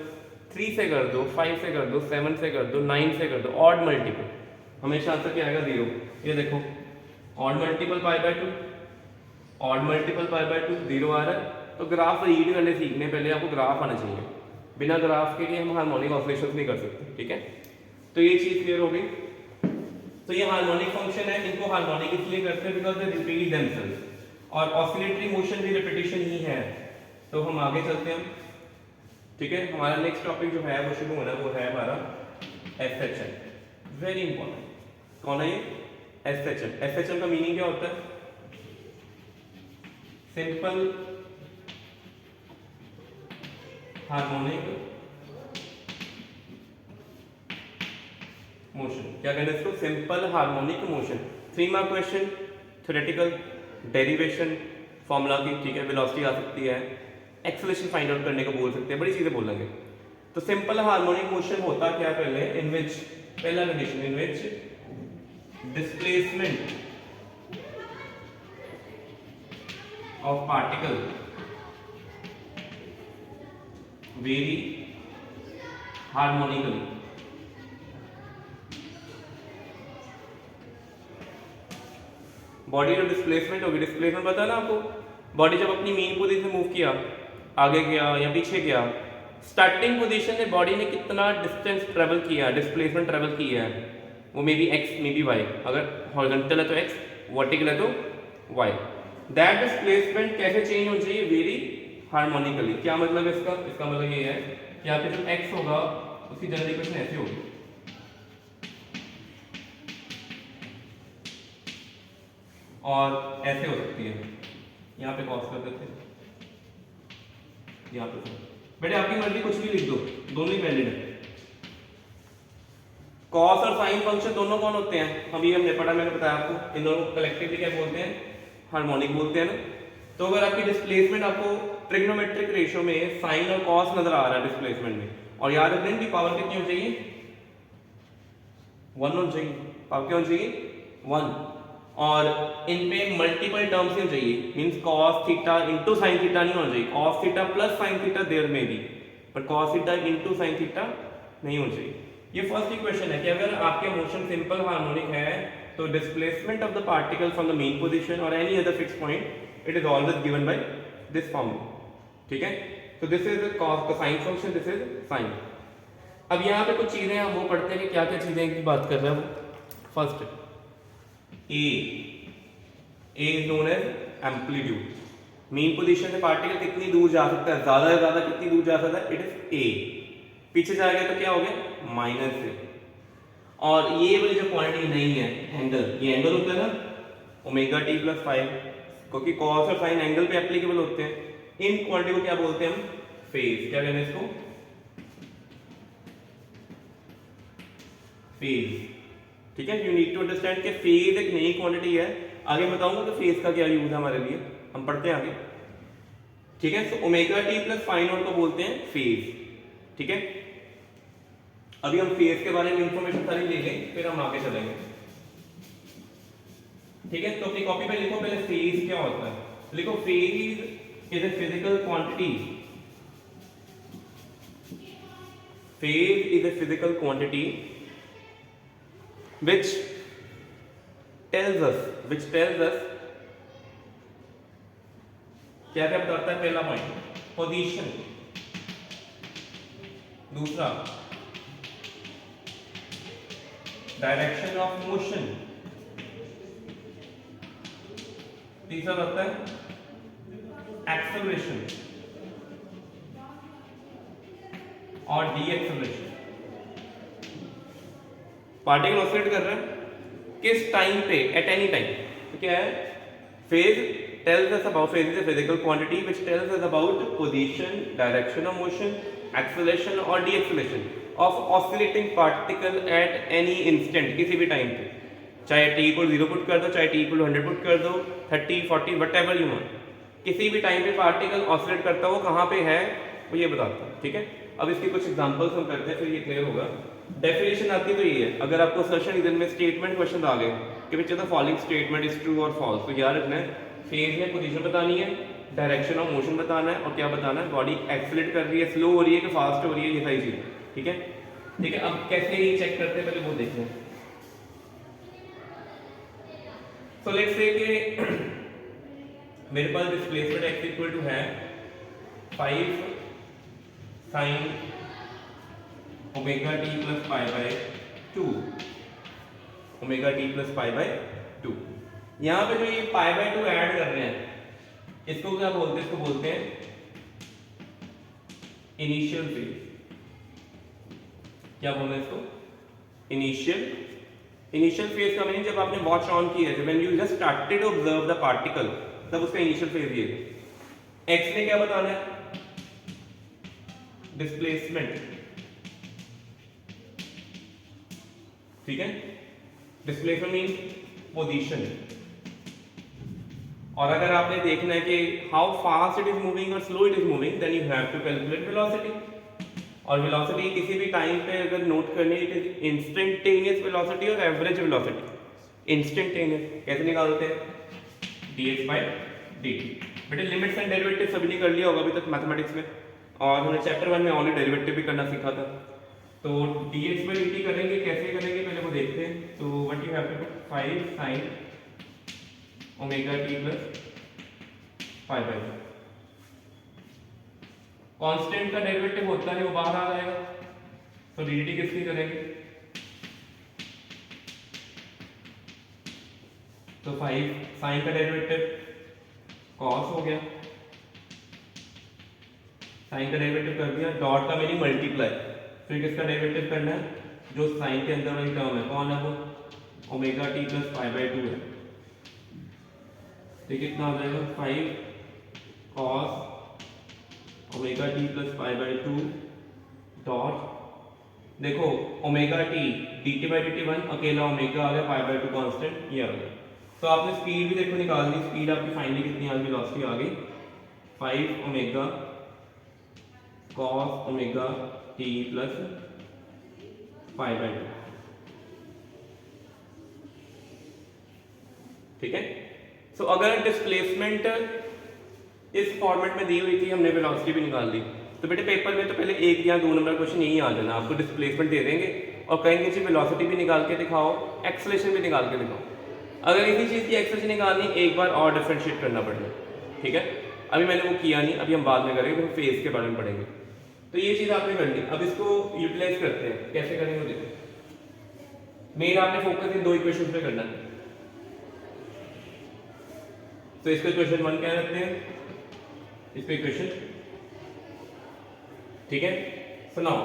Speaker 1: 3 से कर दो, 5 से कर दो, 7 से कर दो, 9 से कर दो, ऑड मल्टीपल, हमेशा आंसर क्या आएगा, 0। ये देखो odd multiple pi by 2, odd multiple pi by 2, 0 आ रहा है। तो ग्राफ रीड करने सीखने पहले आपको ग्राफ आना चाहिए, बिना ग्राफ के लिए हम हार्मोनिक ऑसिलेशंस नहीं कर सकते, ठीक है। तो ये चीज क्लियर हो गई। तो ये हार्मोनिक फंक्शन है, इनको हार्मोनिक इसलिए करते हैं बिकॉज दे रिपीट देमसेल्व्स, और ऑसिलेटरी मोशन भी रिपीटिशन ही है। तो हम आगे चलते हैं, ठीक है। हमारा नेक्स्ट टॉपिक जो है वो शुरू होना है, वो है हमारा SHM, वेरी इंपॉर्टेंट। कौन है ये, SHM। SHM का मीनिंग क्या होता है, सिंपल हार्मोनिक मोशन। क्या कहते हैं इसको, simple harmonic motion. 3 mark question, theoretical, derivation formula की, ठीक है, वेलोसिटी आ सकती है, एक्सेलरेशन फाइंड आउट करने को बोल सकते हैं, बड़ी चीजें बोलेंगे। तो सिंपल हार्मोनिक मोशन होता क्या पहले, इन विच, पहला condition in which displacement of particle very harmonically, body जो डिस्प्लेसमेंट होगी, डिस्प्लेसमेंट पता है ना आपको, बॉडी जब अपनी मेन पोजीशन से मूव किया, आगे गया या पीछे गया, स्टार्टिंग पोजीशन में बॉडी ने कितना डिस्टेंस ट्रेवल किया, डिस्प्लेसमेंट ट्रेवल किया है, वो may be x may be y, अगर हॉरिजॉन्टल है तो एक्स, वर्टिकल है तो वाई। दैट डिस्प्लेसमेंट कैसे चेंज होनी चाहिए, वेरी हार्मोनिकली। क्या मतलब है इसका, इसका मतलब ये है कि यहाँ पे जो एक्स होगा उसकी जनरल इक्वेशन ऐसे होगी, और ऐसे हो सकती है, यहाँ पे कॉस कर देते हैं, यहाँ पे बेटे आपकी मर्जी कुछ भी लिख दो, दोनों ही वैलिड है। कॉस और साइन फंक्शन दोनों कौन होते हैं, अभी हमने पढ़ा, मैंने बताया आपको, इन दोनों को कलेक्टिवली क्या बोलते हैं, हार्मोनिक बोलते हैं ना। तो अगर आपकी डिस्प्लेसमेंट आपको ट्रिग्नोमेट्रिक रेशियो में साइन और कॉस नजर आ रहा है डिस्प्लेसमेंट में, और याद रखना इनकी पावर कितनी होनी चाहिए, 1 होनी चाहिए, पावर क्या होनी चाहिए 1, और इन पे मल्टीपल टर्म्स नहीं चाहिए, means cos theta into sin theta नहीं होना चाहिए, cos theta plus sin theta there में भी, पर cos theta into sin theta नहीं होना चाहिए। ये फर्स्ट इक्वेशन है कि अगर आपके मोशन सिंपल हार्मोनिक है तो displacement of the particle from the mean position और any other fix point it is always given by this formula, ठीक है। तो दिस इज cos का sine function, this is sin। अब यहाँ पे कुछ चीजें हम वो पढ़ते हैं कि क्या क्या चीजें की बात कर रहे हैं वो। First A is known as amplitude, main position से पार्टिकल कितनी दूर जा सकता है, ज्यादा से ज्यादा कितनी दूर जा सकता है, इट इज A। पीछे जाएगा तो क्या हो गया माइनस A, और ये वाली जो क्वांटिटी नहीं है एंगल, ये एंगल होता है ना ओमेगा टी प्लस 5, क्योंकि कॉस और साइन एंगल पे एप्लीकेबल होते हैं। इन क्वांटिटी को क्या बोलते हैं हम, फेज। क्या कहते हैं इसको, फेज, ठीक है। यू नीड टू अंडरस्टैंड कि फेज एक नई क्वांटिटी है, आगे बताऊंगा कि फेज का क्या यूज है हमारे लिए, हम पढ़ते हैं आगे, ठीक है। So omega t plus phi naught को बोलते हैं फेज, ठीक है। अभी हम फेज के बारे में इंफॉर्मेशन सारी ले लें, फिर हम आगे चलेंगे, ठीक है। तो अपनी कॉपी पे लिखो पहले फेज क्या होता है, लिखो phase is a physical quantity, phase is a physical quantity which tells us क्या क्या बताता है, पहला पॉइंट पोजीशन, दूसरा डायरेक्शन ऑफ मोशन, तीसरा बताता है एक्सेलरेशन और डी एक्सेलरेशन। पार्टिकल ऑसिलेट कर रहा है किस टाइम पे, एट एनी टाइम, तो क्या है phase tells us about, phase is a physical quantity which tells us about position, direction of motion, acceleration or deceleration of oscillating particle at any instant, किसी भी टाइम पे, चाहे t equal 0 put कर दो, चाहे t इक्वल 100 पुट कर दो, 30 40 whatever you want, किसी भी टाइम पे पार्टिकल ऑसिलेट करता हो कहाँ पे है वो ये बताता है, ठीक है। अब इसके कुछ एग्जांपल्स हम करते हैं फिर ये क्लियर होगा। डेफिनेशन आती तो ये है, अगर आपको सर्शन रीजन में स्टेटमेंट क्वेश्चन आ गए कि which the following statement is true और फॉल्स, तो याद रखना है फेज में पोजीशन बतानी है, डायरेक्शन ऑफ मोशन बताना है और क्या बताना है, बॉडी एक्सीलरेट कर रही है, स्लो हो रही है कि फास्ट हो रही है, ये सारी चीजें, ठीक है। ठीक है, अब कैसे ये चेक करते हैं पहले वो देखते हैं। सो लेट्स से कि मेरे पास डिस्प्लेसमेंट x इक्वल टू है 5 sin omega t plus pi by 2, omega t plus pi by 2। यहाँ पे जो ये पाई बाय 2 ऐड कर रहे हैं इसको क्या बोलते हैं, इसको बोलते हैं इनिशियल फेज। क्या बोलते हैं इसको, इनिशियल फेज का मीनिंग जब आपने वॉच ऑन की है, when you just started to observe the particle, तब उसका इनिशियल फेज ये है। एक्स ने क्या बताना है, डिस्प्लेसमेंट, ठीक है, डिस्प्लेसमेंट मीन पोजीशन। और अगर आपने देखना है कि how fast it is moving और slow it is moving, then you have to calculate velocity. और वेलोसिटी किसी भी टाइम पे अगर नोट करनी है, इट इज इंस्टेंटेनियस वेलोसिटी और एवरेज वेलोसिटी। इंस्टेंटेनियस कैसे निकालते हैं, dx by dt। बेटे लिमिट्स एंड डेरिवेटिव सभी ने कर लिया होगा अभी तक मैथमेटिक्स में, और हमने चैप्टर 1 में ऑनली डेरिवेटिव भी करना सीखा था। तो dx by dt करेंगे, कैसे करेंगे पहले वो देखते हैं। तो what you have to do, 5 sin omega t plus pi by two. Constant का डेरिवेटिव होता है वो बाहर आ जाएगा, तो डी किसकी करेंगे, तो 5 साइन का डेरिवेटिव कॉस हो गया, साइन का डेरिवेटिव कर दिया, डॉट का मीनिंग मल्टीप्लाई, फिर किसका डेरिवेटिव करना है, जो साइन के अंदर वाली टर्म है, कौन है वो, omega t plus pi by two है। तो कितना हो जाएगा 5 cos omega t plus pi by two dot, देखो omega t d t by d t 1 अकेला, ओमेगा आ गया, पाई बाई टू कॉन्स्टेंट ये आ गया। तो आपने स्पीड भी देखो निकाल दी, स्पीड आपकी फाइनली कितनी आ गई, वेलोसिटी आ गई 5 omega cos omega t plus pi by to. ठीक है। सो अगर डिस्प्लेसमेंट इस फॉर्मेट में दी हुई थी, हमने वेलोसिटी भी निकाल दी, तो बेटे पेपर में तो पहले 1 या 2 नंबर क्वेश्चन यही आ जाना, आपको डिस्प्लेसमेंट दे देंगे और कहेंगे जी वेलोसिटी भी निकाल के दिखाओ, एक्सेलरेशन भी निकाल के दिखाओ। अगर इसी चीज़ की एक्सेलरेशन निकालनी, एक बार और डिफरेंशिएट करना पड़ेगा। ठीक है, अभी मैंने वो किया नहीं, अभी हम बाद में करेंगे, तो फेज के बारे में पढ़ेंगे। तो ये चीज़ आपने कर ली, अब इसको यूटिलाइज करते हैं, कैसे करेंगे देखो। मेन आपने फोकस इन 2 इक्वेशन पे करना है, तो इसको इक्वेशन 1 क्या रखते हैं, इसको इक्वेशन, ठीक है। सुनाओ,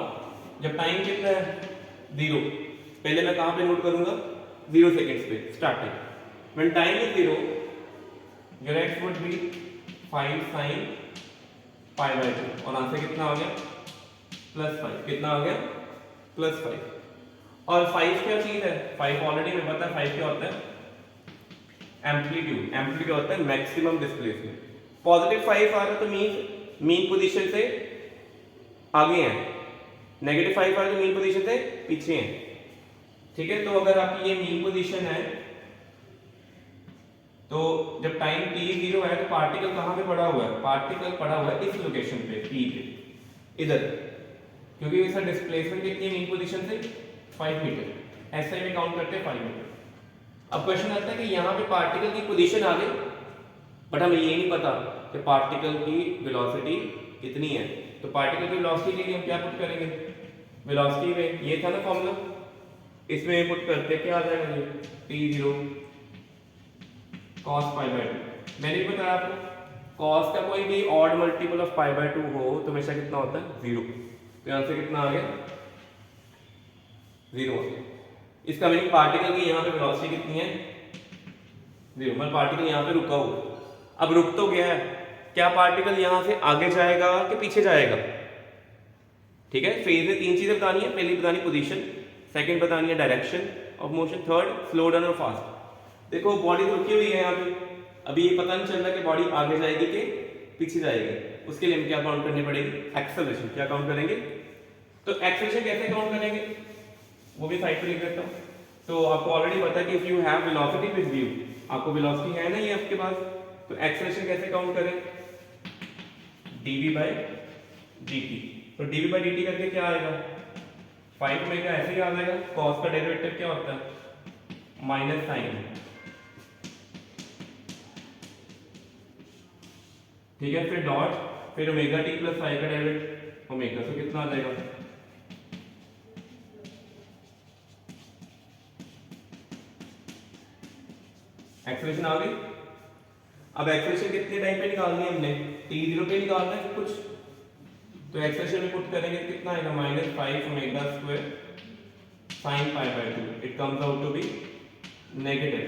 Speaker 1: जब टाइम कितना है 0, पहले मैं कहां पे नोट करूंगा, 0 सेकेंड्स पे starting. When time is 0 your x would be 5 sine pi by 2, और आंसर कितना आ गया +5, कितना आ गया +5। और 5 क्या चीज है, 5 ऑलरेडी मैं पता है 5 क्या होता है, एम्पलीट्यूड। एम्पलीट्यूड क्या होता है, मैक्सिमम डिस्प्लेसमेंट। पॉजिटिव 5 आ रहा है तो मीन पोजीशन से आगे हैं, नेगेटिव 5 आ रहा है तो मीन पोजीशन से पीछे हैं। ठीक है, तो अगर आपकी ये मीन पोजीशन है, तो जब टाइम t 0 है तो पार्टिकल कहां पे पड़ा हुआ है, पार्टिकल पड़ा हुआ है इस लोकेशन पे p पे, इधर, क्योंकि इसका डिस्प्लेसमेंट कितनी है मीन पोजीशन से 5 मीटर, ऐसे में काउंट करते हैं 5 मीटर। अब क्वेश्चन आता है कि यहाँ पे पार्टिकल की पोजीशन आ गई, बट हमें ये नहीं पता कि पार्टिकल की वेलोसिटी कितनी है, तो पार्टिकल की वेलोसिटी के लिए हम क्या पुट करेंगे, वेलोसिटी में ये था ना फॉर्मूला, इसमें पुट करते क्या आ जाएगा ये t0 cos पाई बाई 2। मैंने भी बताया आपको, cos का कोई भी odd multiple of pi by 2 हो तो हमेशा कितना होता है 0, तो यहाँ से कितना आ गया 0 आ गया। इसका मीनिंग पार्टिकल की यहाँ पे वेलोसिटी कितनी है 0, मतलब पार्टिकल यहाँ पे रुका हुआ। अब रुक तो गया है, क्या पार्टिकल यहाँ से आगे जाएगा कि पीछे जाएगा। ठीक है, फेज में 3 चीजें बतानी है, पहली बतानी पोजीशन, सेकंड बतानी है direction of motion, third slow down और फास्ट। देखो बॉडी रुकी हुई है यहाँ पे, अभी ये पता नहीं चल रहा कि बॉडी आगे जाएगी कि पीछे जाएगी, उसके लिए हम क्या काउंट करनी पड़ेगी, एक्सेलरेशन। क्या काउंट करेंगे, तो एक्सेलरेशन कैसे काउंट करेंगे वो भी साइड पे लिख देता हूँ। तो आपको ऑलरेडी पता है कि if you have velocity with view, आपको वेलोसिटी है ना ये आपके पास, तो एक्सेलरेशन कैसे काउंट करें, dv बाय dt। तो dv बाय dt करके क्या आएगा 5 ओमेगा, ऐसे ही आ जाएगा, cos का डेरिवेटिव क्या होता है माइनस साइन। ठीक है, फिर डॉट, फिर ओमेगा टी प्लस फाइव का डेरिवेटिव ओमेगा, तो कितना आ जाएगा एक्सेलरेशन आ गई। अब एक्सेलरेशन कितने टाइम पे निकालनी है हमने, t0 पे निकालना है कुछ, तो एक्सेलरेशन में पुट करेंगे तो कितना आएगा -5 ओमेगा स्क्वायर sin पाई by 2, it comes out to be negative.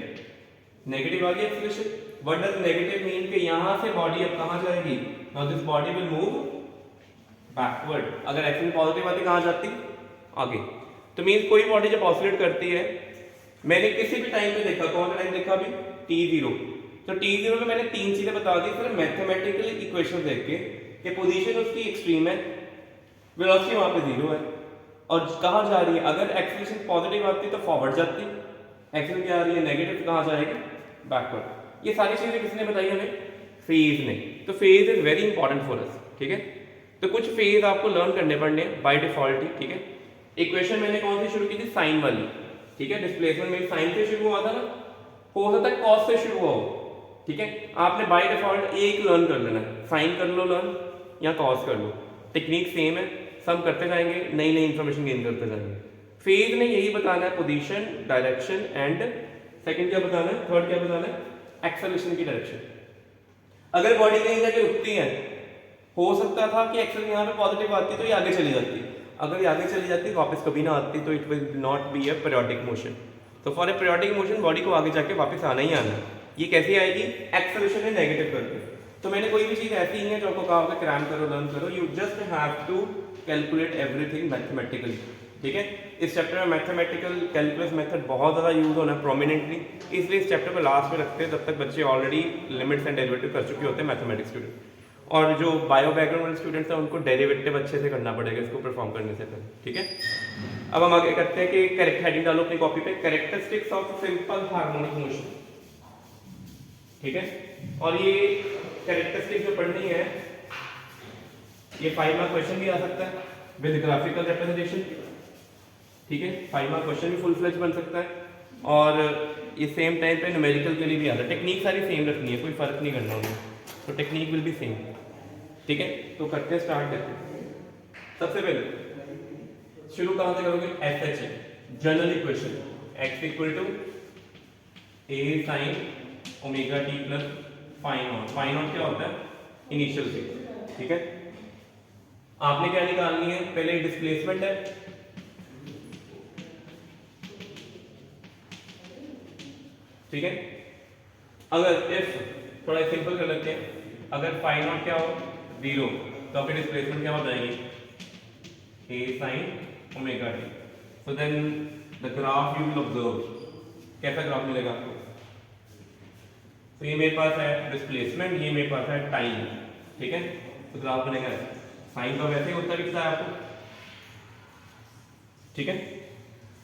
Speaker 1: Negative आ गया acceleration. What does negative mean, कि यहां से बॉडी अब कहां जाएगी, now this body will move backward. अगर एक्सेलरेशन पॉजिटिव आती कहां जाती, आगे। तो मींस कोई बॉडी जब ऑसिलेट करती है, मैंने किसी भी टाइम पे देखा, कौन सा टाइम देखा अभी t0, तो t0 में मैंने 3 चीजें बता दी फिर मैथमेटिकली इक्वेशन देख के कि पोजीशन उसकी एक्सट्रीम है, वेलोसिटी वहां पे 0 है, और कहां जा रही है, अगर एक्सेलरेशन पॉजिटिव आती तो फॉरवर्ड जाती, एक्सेलरेशन क्या आ रही है नेगेटिव, कहां जाएगी बैकवर्ड। ये सारी चीजें किसने बताई हमें, फेज ने। तो phase is very important for us. ठीक है, तो कुछ फेज आपको लर्न करने पड़ने बाय डिफॉल्ट ही। ठीक है, इक्वेशन मैंने कौन सी शुरू की थी, साइन वाली। ठीक है, डिस्प्लेसमेंट मेरी साइन से शुरू हुआ था ना, हो सकता है कॉस से शुरू हुआ हो, ठीक है, आपने बाय डिफॉल्ट एक लर्न कर लेना है, साइन कर लो लर्न या कॉस कर लो, टेक्निक सेम है, सब करते जाएंगे, नई नई इन्फॉर्मेशन गेन करते जाएंगे। फेज में यही बताना है, पोजीशन, डायरेक्शन एंड सेकंड क्या बताना है, थर्ड क्या बताना है, एक्सेलरेशन की डायरेक्शन। अगर बॉडी कहीं जाके रुकती है, हो सकता था कि एक्सेल यहाँ पे पॉजिटिव आती तो ये आगे चली जाती, अगर ये आगे चली जाती वापस कभी ना आती, तो it will not be a periodic motion. तो for a periodic motion body को आगे जाके वापस आना ही आना है। ये कैसे आएगी, एक्सेलरेशन में नेगेटिव करके। तो मैंने कोई भी चीज ऐसी ही है जो आपको कहा होगा क्रैम करो, लर्न करो, you just have to calculate everything mathematically. ठीक है, इस चैप्टर में मैथमेटिकल कैलकुलस मेथड बहुत ज़्यादा यूज होना है प्रोमिनेंटली, इसलिए इस चैप्टर को लास्ट में रखते हैं, तब तक बच्चे ऑलरेडी लिमिट्स एंड डेरिवेटिव कर चुके होते हैं मैथमेटिक्स स्टूडेंट। और जो बायो बैकग्राउंड वाले स्टूडेंट्स हैं उनको डेरिवेटिव अच्छे से करना पड़ेगा इसको परफॉर्म करने से पहले। ठीक है, अब हम आगे करते हैं कि करेक्ट हेडिंग डालो अपनी कॉपी पे, characteristics of simple harmonic motion. ठीक है, और ये कैरेक्टरिस्टिक्स जो पढ़नी है, ये 5 मार्क क्वेश्चन भी आ सकता है विद ग्राफिकल रिप्रेजेंटेशन। ठीक है, 5 मार्क क्वेश्चन भी फुल फ्लेज बन सकता है, और ये सेम टाइम पे न्यूमेरिकल के लिए भी आता है। टेक्निक सारी सेम रखनी है, कोई फर्क नहीं करना उन्हें, तो टेक्निक विल बी सेम। ठीक है, तो करते हैं, स्टार्ट करते हैं। सबसे पहले शुरू कहां से करोगे, SH general equation, x equal to a sin omega t plus phi naught. Phi naught क्या होता है, इनिशियल फेज। ठीक है, आपने क्या निकालनी है, पहले डिस्प्लेसमेंट है, ठीक है। अगर इफ थोड़ा सिंपल कर लेते हैं, अगर फाई नॉट क्या हो 0, तो आपकी डिस्प्लेसमेंट क्या हो जाएगी, a sin omega t। So then the graph you will observe, कैसा ग्राफ मिलेगा आपको, तो ये मेरे पास है डिस्प्लेसमेंट, ये मेरे पास है टाइम। ठीक है, तो ग्राफ बनेगा, साइन तो वैसे ही उत्तर दिखता है आपको। ठीक है,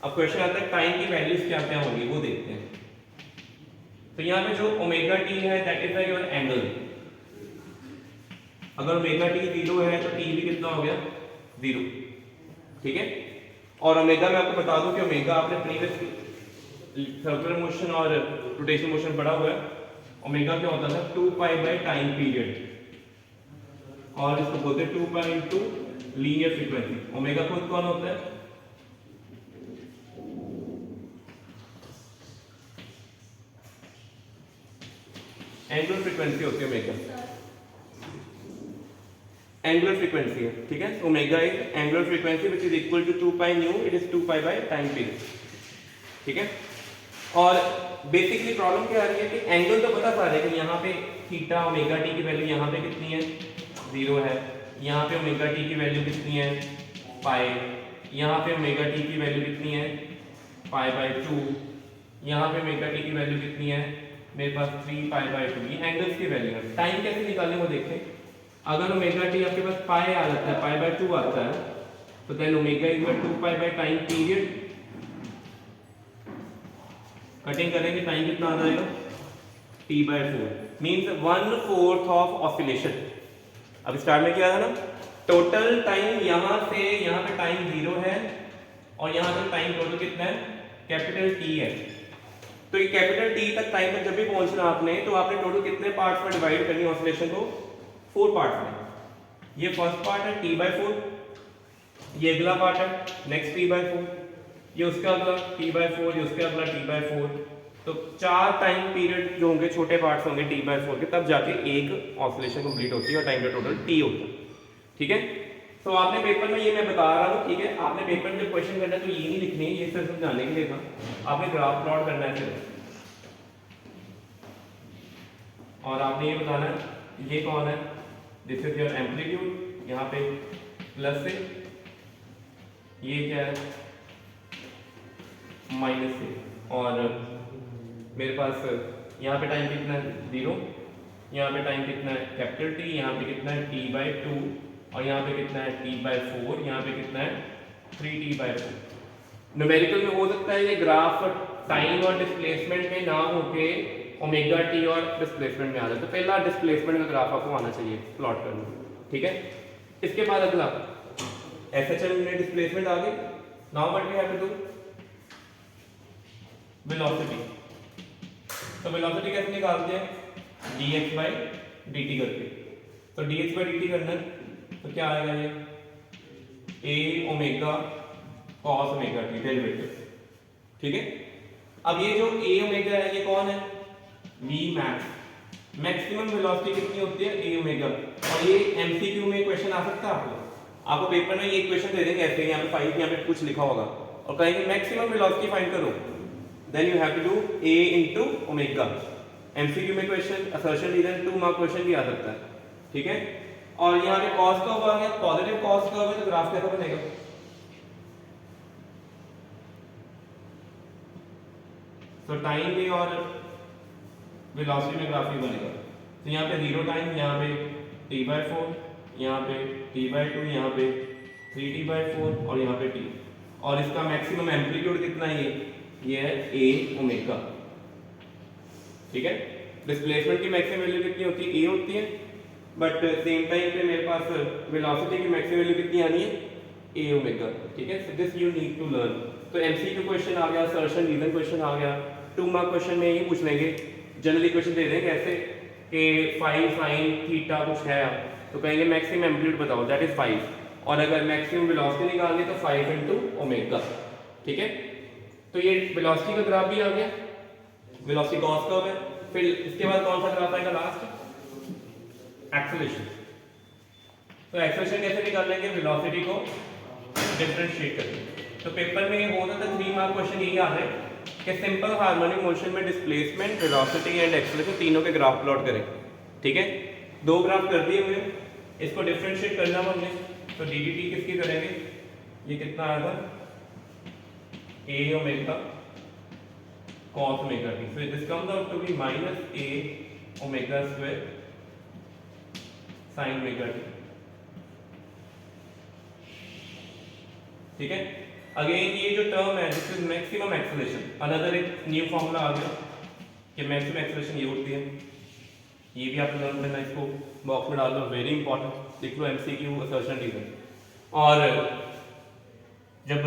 Speaker 1: अब क्वेश्चन आता है टाइम की वैल्यूज क्या क्या होंगी, वो देखते हैं। तो यहाँ पे जो ओमेगा टी है दैट इज योर एंगल। अगर ओमेगा टी 0 है तो टी भी कितना हो गया, 0। ठीक है, और ओमेगा मैं आपको बता दूं कि ओमेगा आपने प्रीवियस सर्कुलर मोशन और रोटेशनल मोशन पढ़ा हुआ है। ओमेगा क्या होता था, 2 पाई बाय टाइम पीरियड, और इसको बोलते हैं 2 पाई इनटू लीनियर फ्रीक्वेंसी। ओमेगा खुद कौन होता है, एंगुलर फ्रीक्वेंसी होती है ओमेगा, एंगुलर फ्रीक्वेंसी है। ठीक है, omega is angular frequency which is equal to 2 pi nu, it is 2 pi by time period. ठीक है, और बेसिकली प्रॉब्लम क्या आ रही है कि एंगल तो पता पा रहे हैं कि यहाँ पे थीटा ओमेगा टी की वैल्यू यहाँ पे कितनी है, 0 है, यहाँ पे ओमेगा टी की वैल्यू कितनी है, पाई, यहाँ पे ओमेगा टी की वैल्यू कितनी है, पाई बाय 2, यहाँ पे ओमेगा टी की वैल्यू कितनी है, मेरे पास 3 पाई बाय 2। ये एंगल्स की वैल्यू है। टाइम कैसे निकालें वो देखें। अगर ओमेगा टी आपके पास पाई आ जाता है, पाई बाय 2 आता है, तो then omega equal 2 pi by time period, cutting करेंगे टाइम कितना आ जाएगा, t by 4 means 1/4 of oscillation. अब स्टार्ट में क्या है ना, टोटल टाइम यहाँ से यहाँ पे टाइम 0 है, और यहाँ पे टाइम टोटल कितना है, कैपिटल T है। तो ये कैपिटल T तक टाइम तक जब भी पहुंचना आपने, तो आपने टोटल कितने पार्ट्स में डिवाइड करनी है ऑसिलेशन को, 4 पार्ट्स में। ये फर्स्ट पार्ट है t by 4, ये अगला पार्ट है नेक्स्ट t by 4, ये उसका अगला t by 4, ये उसका अगला t by 4। तो 4 टाइम पीरियड जो होंगे, छोटे पार्ट्स होंगे t by 4 के, तब जाके एक ऑसिलेशन कंप्लीट होती है और टाइम का टोटल t होता है। ठीक है, तो आपने पेपर में, ये मैं बता रहा हूँ, ठीक है, आपने पेपर में जब क्वेश्चन करना है तो ये नहीं लिखनी है, ये सिर्फ समझाने के लिए था। आपने ग्राफ प्लॉट करना है सिर्फ, और आपने ये बताना है ये कौन है, दिस इज योर एम्पलीट्यूड, यहाँ पे प्लस से, ये क्या है माइनस से, और मेरे पास यहाँ पे टाइम कितना है 0, यहाँ पे टाइम कितना है कैपिटल T, यहाँ पे कितना है t by 2, और यहाँ पे कितना है t by 4, यहाँ पे कितना है 3t by 4। न्यूमेरिकल में हो सकता है ये ग्राफ टाइम और डिस्प्लेसमेंट में ना होके ओमेगा टी और डिस्प्लेसमेंट में आ जाए, तो पहला डिस्प्लेसमेंट का ग्राफ आपको आना चाहिए प्लॉट करना। ठीक है, इसके बाद अगला एसएचएल में डिस्प्लेसमेंट आ गई। Now what we have to do, velocity. तो वेलोसिटी कैसे निकालते हैं, dx बाई dt करके। तो dx बाई dt करना तो क्या आएगा ये a omega cos omega t derivative, ठीक है। अब ये जो a ओमेगा है ये कौन है, v मैक्स, मैक्सिमम वेलोसिटी कितनी होती है a ओमेगा। और ये एमसीक्यू में क्वेश्चन आ सकता है आपको पेपर में ये क्वेश्चन दे देंगे ऐसे, यहाँ पे 5 यहाँ पे कुछ लिखा होगा और कहेंगे मैक्सिमम वेलोसिटी फाइंड करो, then you have to do a into omega. MCQ में question assertion reason 2 mark question भी आ सकता है, ठीक है। और यहाँ पे cos कर्व आ गया, पॉजिटिव cos कर्व है तो ग्राफ कैसा बनेगा, तो टाइम में और वेलोसिटी में ग्राफ ही बनेगा। तो यहाँ पे 0 टाइम, यहाँ पे t/4, यहाँ पे t/2, यहाँ पे 3t/4 और यहाँ पे t। और इसका मैक्सिमम एम्पलीट्यूड कितना है, ये है a ओमेगा, ठीक है। डिस्प्लेसमेंट की मैक्सिमम वैल्यू कितनी होती है, a होती है, बट सेम टाइम पे मेरे पास वेलोसिटी की मैक्सिमम वैल्यू कितनी आनी है, a ओमेगा, ठीक है। So this you need to learn. तो एमसीक्यू क्वेश्चन आ गया, असर्शन रीजन क्वेश्चन आ गया, 2 मार्क क्वेश्चन में ये पूछ लेंगे, जनरली क्वेश्चन दे देंगे ऐसे कि 5 sin थीटा कुछ है तो कहेंगे मैक्सिमम एम्पलीट्यूड बताओ, दैट इज 5, और अगर मैक्सिमम वेलोसिटी निकालनी तो 5 इनटू ओमेगा, ठीक है। तो ये वेलोसिटी का ग्राफ भी आ गया, वेलोसिटी cos कर्व है। फिर इसके बाद कौन सा ग्राफ आएगा लास्ट, एक्सेलरेशन। तो एक्सेलरेशन कैसे निकाल लेंगे, वेलोसिटी को डिफरेंशिएट करके। तो पेपर में ये होता था 3 मार्क क्वेश्चन यही आ रहे हैं कि सिंपल हार्मोनिक मोशन में डिस्प्लेसमेंट, वेलोसिटी एंड एक्सेलरेशन तीनों के ग्राफ प्लॉट करें, ठीक है। 2 ग्राफ कर दिए हुए, इसको डिफरेंशिएट करना हमने, तो डी डी टी किसकी करेंगे, ये कितना आएगा a omega cos omega t, so this comes out to be minus a omega square sin omega t, ठीक है। अगेन ये जो टर्म है this is maximum acceleration, another एक न्यू फॉर्मूला आ गया कि मैक्सिमम एक्सेलरेशन ये होती है, ये भी आप लर्न करना, इसको बॉक्स में डाल दो, वेरी इंपॉर्टेंट, लिख लो एमसीक्यू असर्शन रीजन। और जब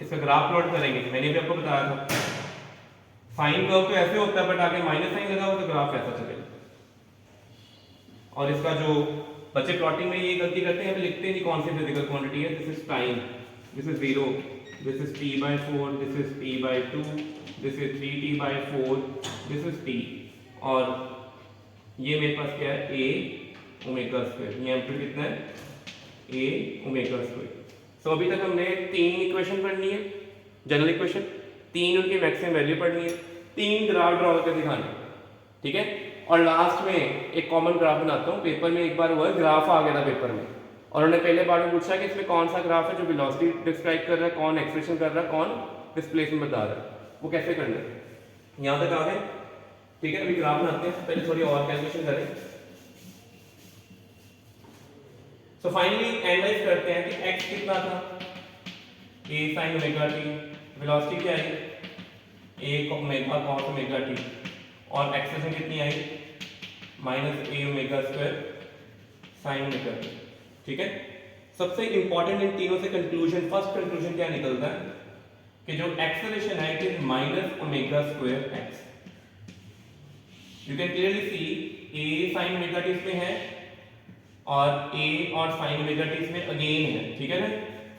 Speaker 1: इसका ग्राफ प्लॉट करेंगे, मैंने भी आपको बताया था साइन कर्व तो ऐसे होता है बट आगे माइनस साइन लगा हो तो ग्राफ ऐसा चलेगा। और इसका जो बच्चे प्लॉटिंग में ये गलती करते हैं, लिखते नहीं कौन सी फिजिकल क्वांटिटी है, this is time, this is 0, this is t/4, this is t/2, this is 3t/4, this is t, और ये मेरे पास क्या है a ओमेगा स्क्वायर, ये एम्पलीट्यूड कितना है a ओमेगा स्क्वायर। सो अभी तक हमने 3 इक्वेशन पढ़नी है, जनरल इक्वेशन, 3 उनकी मैक्सिमम वैल्यू पढ़नी है, 3 ग्राफ ड्रॉ करके दिखाने, ठीक है। और लास्ट में एक कॉमन ग्राफ बनाता हूँ, पेपर में एक बार हुआ ग्राफ आ गया था पेपर में, और उन्होंने पहले बार में पूछा कि इसमें कौन सा ग्राफ है जो वेलोसिटी डिस्क्राइब कर रहा है, कौन एक्सेलरेशन कर रहा है, कौन डिस्प्लेसमेंट बता रहा है, वो कैसे करना है, यहाँ तक आ गए, ठीक है। अभी ग्राफ बनाते हैं, पहले थोड़ी और कैलकुलेशन करें। सो फाइनली एनालाइज करते हैं कि x कितना था, a sin omega t, velocity क्या आई a omega cos omega t, और एक्सेलरेशन कितनी आई minus a omega square sin omega t, ठीक है। सबसे इंपॉर्टेंट इन तीनों से कंक्लूजन, फर्स्ट कंक्लूजन क्या निकलता है कि जो एक्सेलरेशन है it is minus omega square x। You can clearly C a sin omega t इसमें है और a और sin ओमेगा t इसमें अगेन है, ठीक है ना।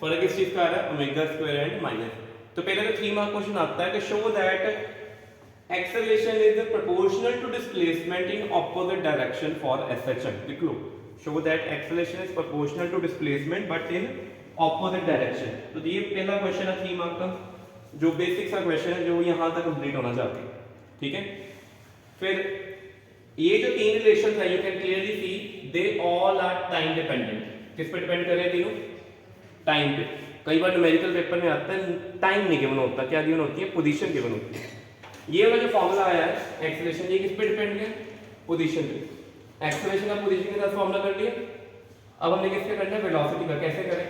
Speaker 1: फर्क इस चीज का आ रहा है ओमेगा स्क्वायर एंड माइनस। तो पहले तो 3 मार्क क्वेश्चन आता है कि show that acceleration is proportional to displacement in opposite direction for SHM, लिख लो, show that acceleration is proportional to displacement but in opposite direction. तो ये पहला क्वेश्चन है 3 मार्क का, जो बेसिक सा क्वेश्चन है जो यहां तक कंप्लीट होना चाहते हैं, ठीक है। फिर ये जो 3 रिलेशंस है you can clearly see they all are time dependent. किस पे डिपेंड कर रहे हैं तीनों, टाइम पे। कई बार न्यूमेरिकल पेपर में आता है टाइम नहीं गिवन होता, क्या गिवन होती है, पोजीशन गिवन होती है। ये वाला जो फॉर्मूला आया है एक्सेलरेशन, ये किस पे डिपेंड है, पोजीशन पे। एक्सेलरेशन का पोजीशन के साथ फॉर्मूला कर लिया, अब हमने किसका करना है, वेलोसिटी का। कैसे करें,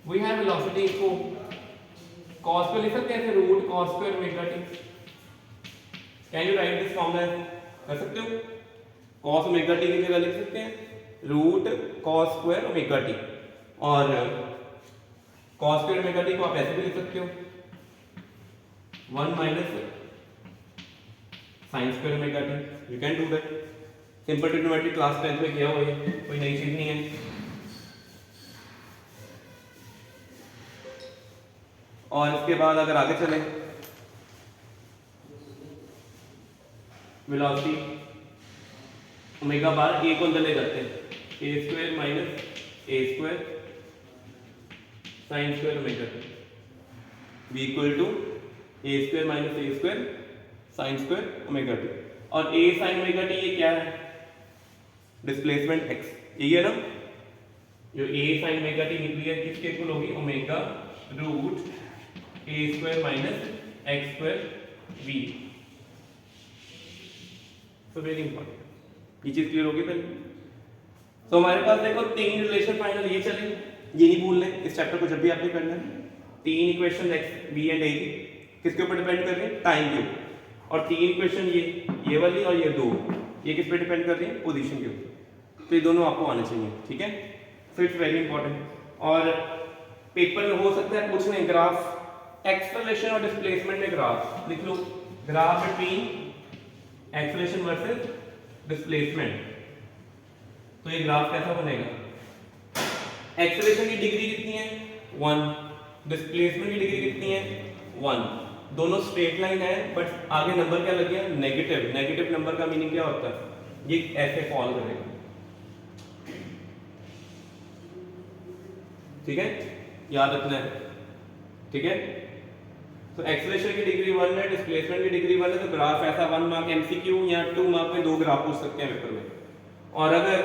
Speaker 1: वी हैव वेलोसिटी को cos पे लिख सकते हैं, root cos square omega t। Can you write this formula, कर सकते हो, cos ओमेगा t की जगह लिख सकते हैं root cos square omega t, और cos स्क्वायर ओमेगा t को आप ऐसे भी लिख सकते हो 1 minus sin square omega t, you can do that. Simple trigonometry class 10th में किया हुआ है, कोई नई चीज नहीं है। और इसके बाद अगर आगे चले, वेलोसिटी ओमेगा बार ए को अंदर ले जाते हैं, a square minus a square sine square omega t v equal to a square minus a square sine square omega t. और ए साइन ओमेगा टी ये क्या है? डिस्प्लेसमेंट एक्स, यही है ना। जो ए साइन ओमेगा टी निकली है किसके इक्वल होगी? Omega root a square minus x square v. So very important, ये चीज क्लियर होगी पहले। तो हमारे पास देखो तीन रिलेशन फाइनल ये चले, ये नहीं भूलने इस चैप्टर को जब भी आपने करना है। तीन इक्वेशन एक्स वी एंड ए किसके ऊपर डिपेंड कर रही है? टाइम के ऊपर। और तीन इक्वेशन ये वाली और ये दो, ये किस पे डिपेंड कर रही है? पोजीशन के ऊपर। तो ये दोनों आपको आने चाहिए, ठीक है। So it's very important. और पेपर में हो सकता है पूछने ग्राफ एक्सेलरेशन और डिस्प्लेसमेंट में ग्राफ लिख लो, graph between acceleration versus displacement. तो ये ग्राफ कैसा बनेगा? एक्सेलरेशन की डिग्री कितनी है? 1। डिस्प्लेसमेंट की डिग्री कितनी है? 1। दोनों स्ट्रेट लाइन है बट आगे नंबर क्या लग गया? नेगेटिव। नेगेटिव नंबर का मीनिंग क्या होता है? ये ऐसे फॉल करेगा, ठीक है, याद रखना है, ठीक है। तो एक्सेलरेशन की डिग्री 1 है, डिस्प्लेसमेंट की डिग्री 1 है, तो ग्राफ ऐसा 1 मार्क एमसीक्यू या 2 मार्क में 2 ग्राफ पूछ सकते हैं पेपर में। और अगर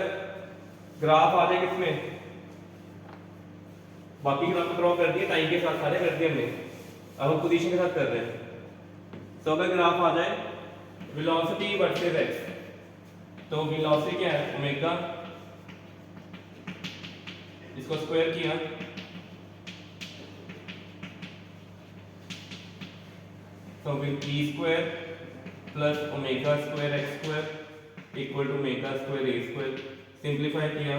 Speaker 1: ग्राफ आ जाए किसमें? बाकी ग्राफ ड्रॉ कर दिए टाइम के साथ, सारे कर दिए हमने, अब हम पोजीशन के साथ कर रहे हैं। तो अगर ग्राफ आ जाए वेलोसिटी वर्सेस एक्स, तो वेलोसिटी क्या है? ओमेगा, इसको स्क्वायर किया तो v square plus omega square x square equal to omega square a square. Simplify किया,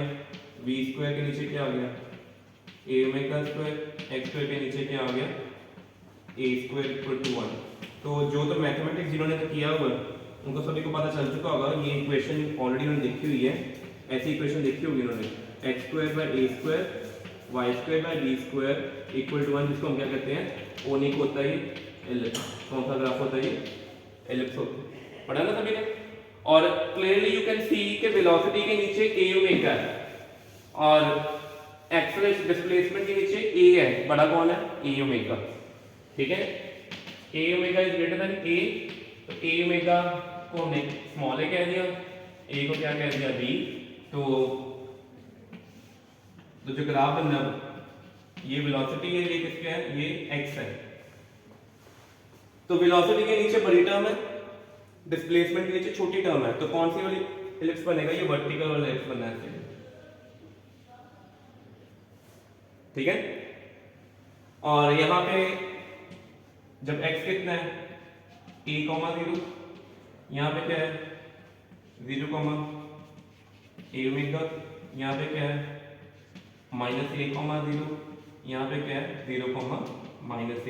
Speaker 1: v स्क्वायर के नीचे क्या आ गया? A omega square, x square के नीचे क्या आ गया? A square equal to 1। तो जो तो मैथमेटिक्स जिन्होंने तो किया हुआ उनको सभी को पता चल चुका होगा, ये इक्वेशन ऑलरेडी उन्होंने देखी हुई है। ऐसी इक्वेशन देखी होगी उन्होंने, x square by a square y square by b square equal to 1, जिसको हम क्या कहते हैं? ओनिक होता है एलिप्स। कौन सा ग्राफ होता है ये? एलिप्स होता है, पढ़ा ना सभी ने। और क्लियरली यू कैन सी कि वेलोसिटी के नीचे ए ओमेगा है और एक्सेलरेशन डिस्प्लेसमेंट के नीचे ए है, बड़ा कौन है? ए ओमेगा, ठीक है। A omega is greater than ए, तो ए ओमेगा को हमने स्मॉल ए कह दिया, ए को क्या कह दिया? बी। तो जो ग्राफ बनना ये वेलोसिटी है, ये किसके है? ये एक्स है। तो वेलोसिटी के नीचे बड़ी टर्म है, डिस्प्लेसमेंट के नीचे छोटी टर्म है, तो कौन सी वाली एलिप्स बनेगा? ये वर्टिकल वाला एलिप्स बनना है, ठीक है। और यहां पे जब x कितना है? a, 0, यहां पे क्या है? 0, a ओमेगा, यहां पे क्या है? -a, 0, यहां पे क्या है? 0, -a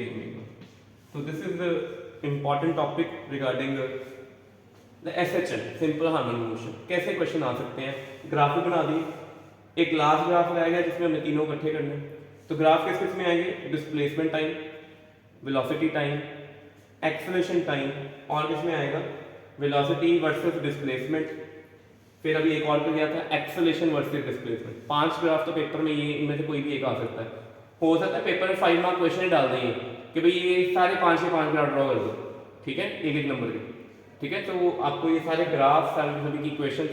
Speaker 1: omega. So this is the important topic regarding the SHM, simple harmonic motion. कैसे क्वेश्चन आ सकते हैं? ग्राफ बना दी, एक लास्ट ग्राफ रहेगा जिसमें हमने तीनों इकट्ठे करने हैं। तो ग्राफ किस किस में आएंगे? Displacement time, velocity time, acceleration time, और किस में आएगा? Velocity versus displacement. फिर अभी एक और कर दिया था एक्सेलरेशन वर्सेस डिस्प्लेसमेंट। 5 ग्राफ तो पेपर में ये इनमें से कोई भी एक आ सकता है। हो सकता है पेपर में 5 मार्क क्वेश्चन ही डाल देंगे कि भाई ये सारे 5 के 5 ग्राफ ड्रॉ कर दो, ठीक है, एक एक नंबर के, ठीक है। तो आपको ये सारे ग्राफ, सारे सभी की क्वेश्चन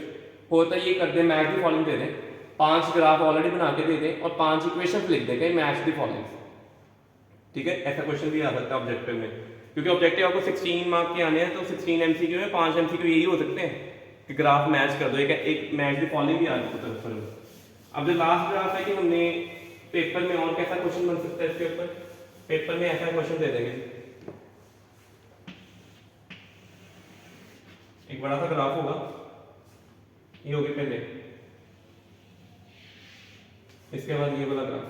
Speaker 1: होता है ये कर दे, मैच दी फॉलोइंग दे दें, 5 ग्राफ ऑलरेडी बना के दे दें और 5 इक्वेशन लिख दें, मैच दी फॉलोइंग, ठीक है। ऐसा क्वेश्चन भी आ सकता है ऑब्जेक्टिव में, क्योंकि ऑब्जेक्टिव आपको 16 मार्क के आने हैं, तो 16 एमसीक्यू में 5 एमसीक्यू यही हो सकते हैं कि ग्राफ मैच कर दो, एक मैच दी फॉलोइंग भी आ जाती है। अब जो लास्ट ग्राफ है कि हमने पेपर में और कैसा क्वेश्चन बन सकता है इसके ऊपर? पेपर में ऐसा क्वेश्चन दे देंगे, एक बड़ा सा ग्राफ होगा, ये होगी पहले, इसके बाद ये वाला ग्राफ,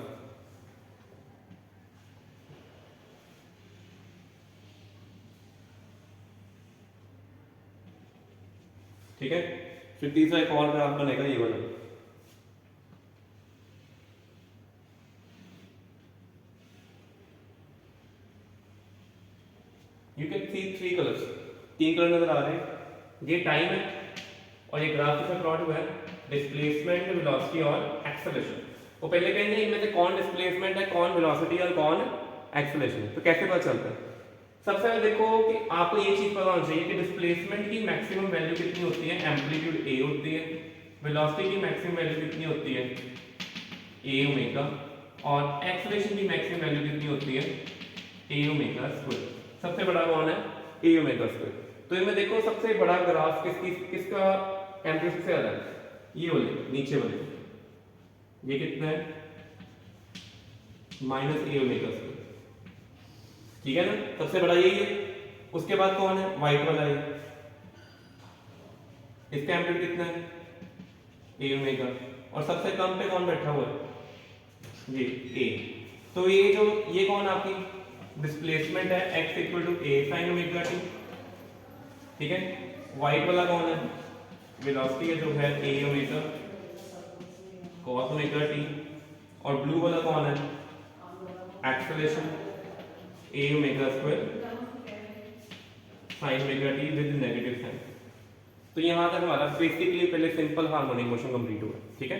Speaker 1: ठीक है। फिर तीसरा एक और ग्राफ बनेगा ये वाला। You can see 3 colours, 3 colour नजर आ रहे हैं। ये टाइम है और ये ग्राफ किसका प्लॉट हुआ है, डिस्प्लेसमेंट, वेलोसिटी और एक्सेलरेशन। वो पहले कहेंगे इनमें से कौन डिस्प्लेसमेंट है, कौन वेलोसिटी और कौन एक्सेलरेशन है। तो कैसे पता चलता है? सबसे पहले देखो कि आपको ये चीज पता होनी चाहिए कि डिस्प्लेसमेंट की मैक्सिमम वैल्यू कितनी होती है, एम्पलीट्यूड ए होती है। वेलोसिटी की मैक्सिमम वैल्यू कितनी होती है, ए ओमेगा। और एक्सेलरेशन की मैक्सिमम वैल्यू कितनी होती है, ए ओमेगा स्क्वायर। सबसे बड़ा कौन है, ए ओमेगा स्क्वायर। तो इनमें देखो सबसे बड़ा ग्राफ किसका एम्पलीट्यूड सबसे ज्यादा है, ये वाले नीचे वाले। ये कितना है, माइनस ए ओमेगा स्क्वायर, ठीक है ना, सबसे बड़ा यही है। उसके बाद कौन है, व्हाइट वाला है, इसका एम्पलीट्यूड कितना है, ए ओमेगा। और सबसे कम पे कौन बैठा हुआ है, ये ए। तो ये कौन आपकी डिस्प्लेसमेंट है, x equal to a sine omega t, ठीक है। व्हाइट वाला कौन है, वेलोसिटी है जो है a omega cos omega t. और ब्लू वाला कौन है, acceleration a omega square sine omega t with negative sign. तो यहां तक हमारा बेसिकली पहले सिंपल हार्मोनिक मोशन कंप्लीट हुआ, ठीक है।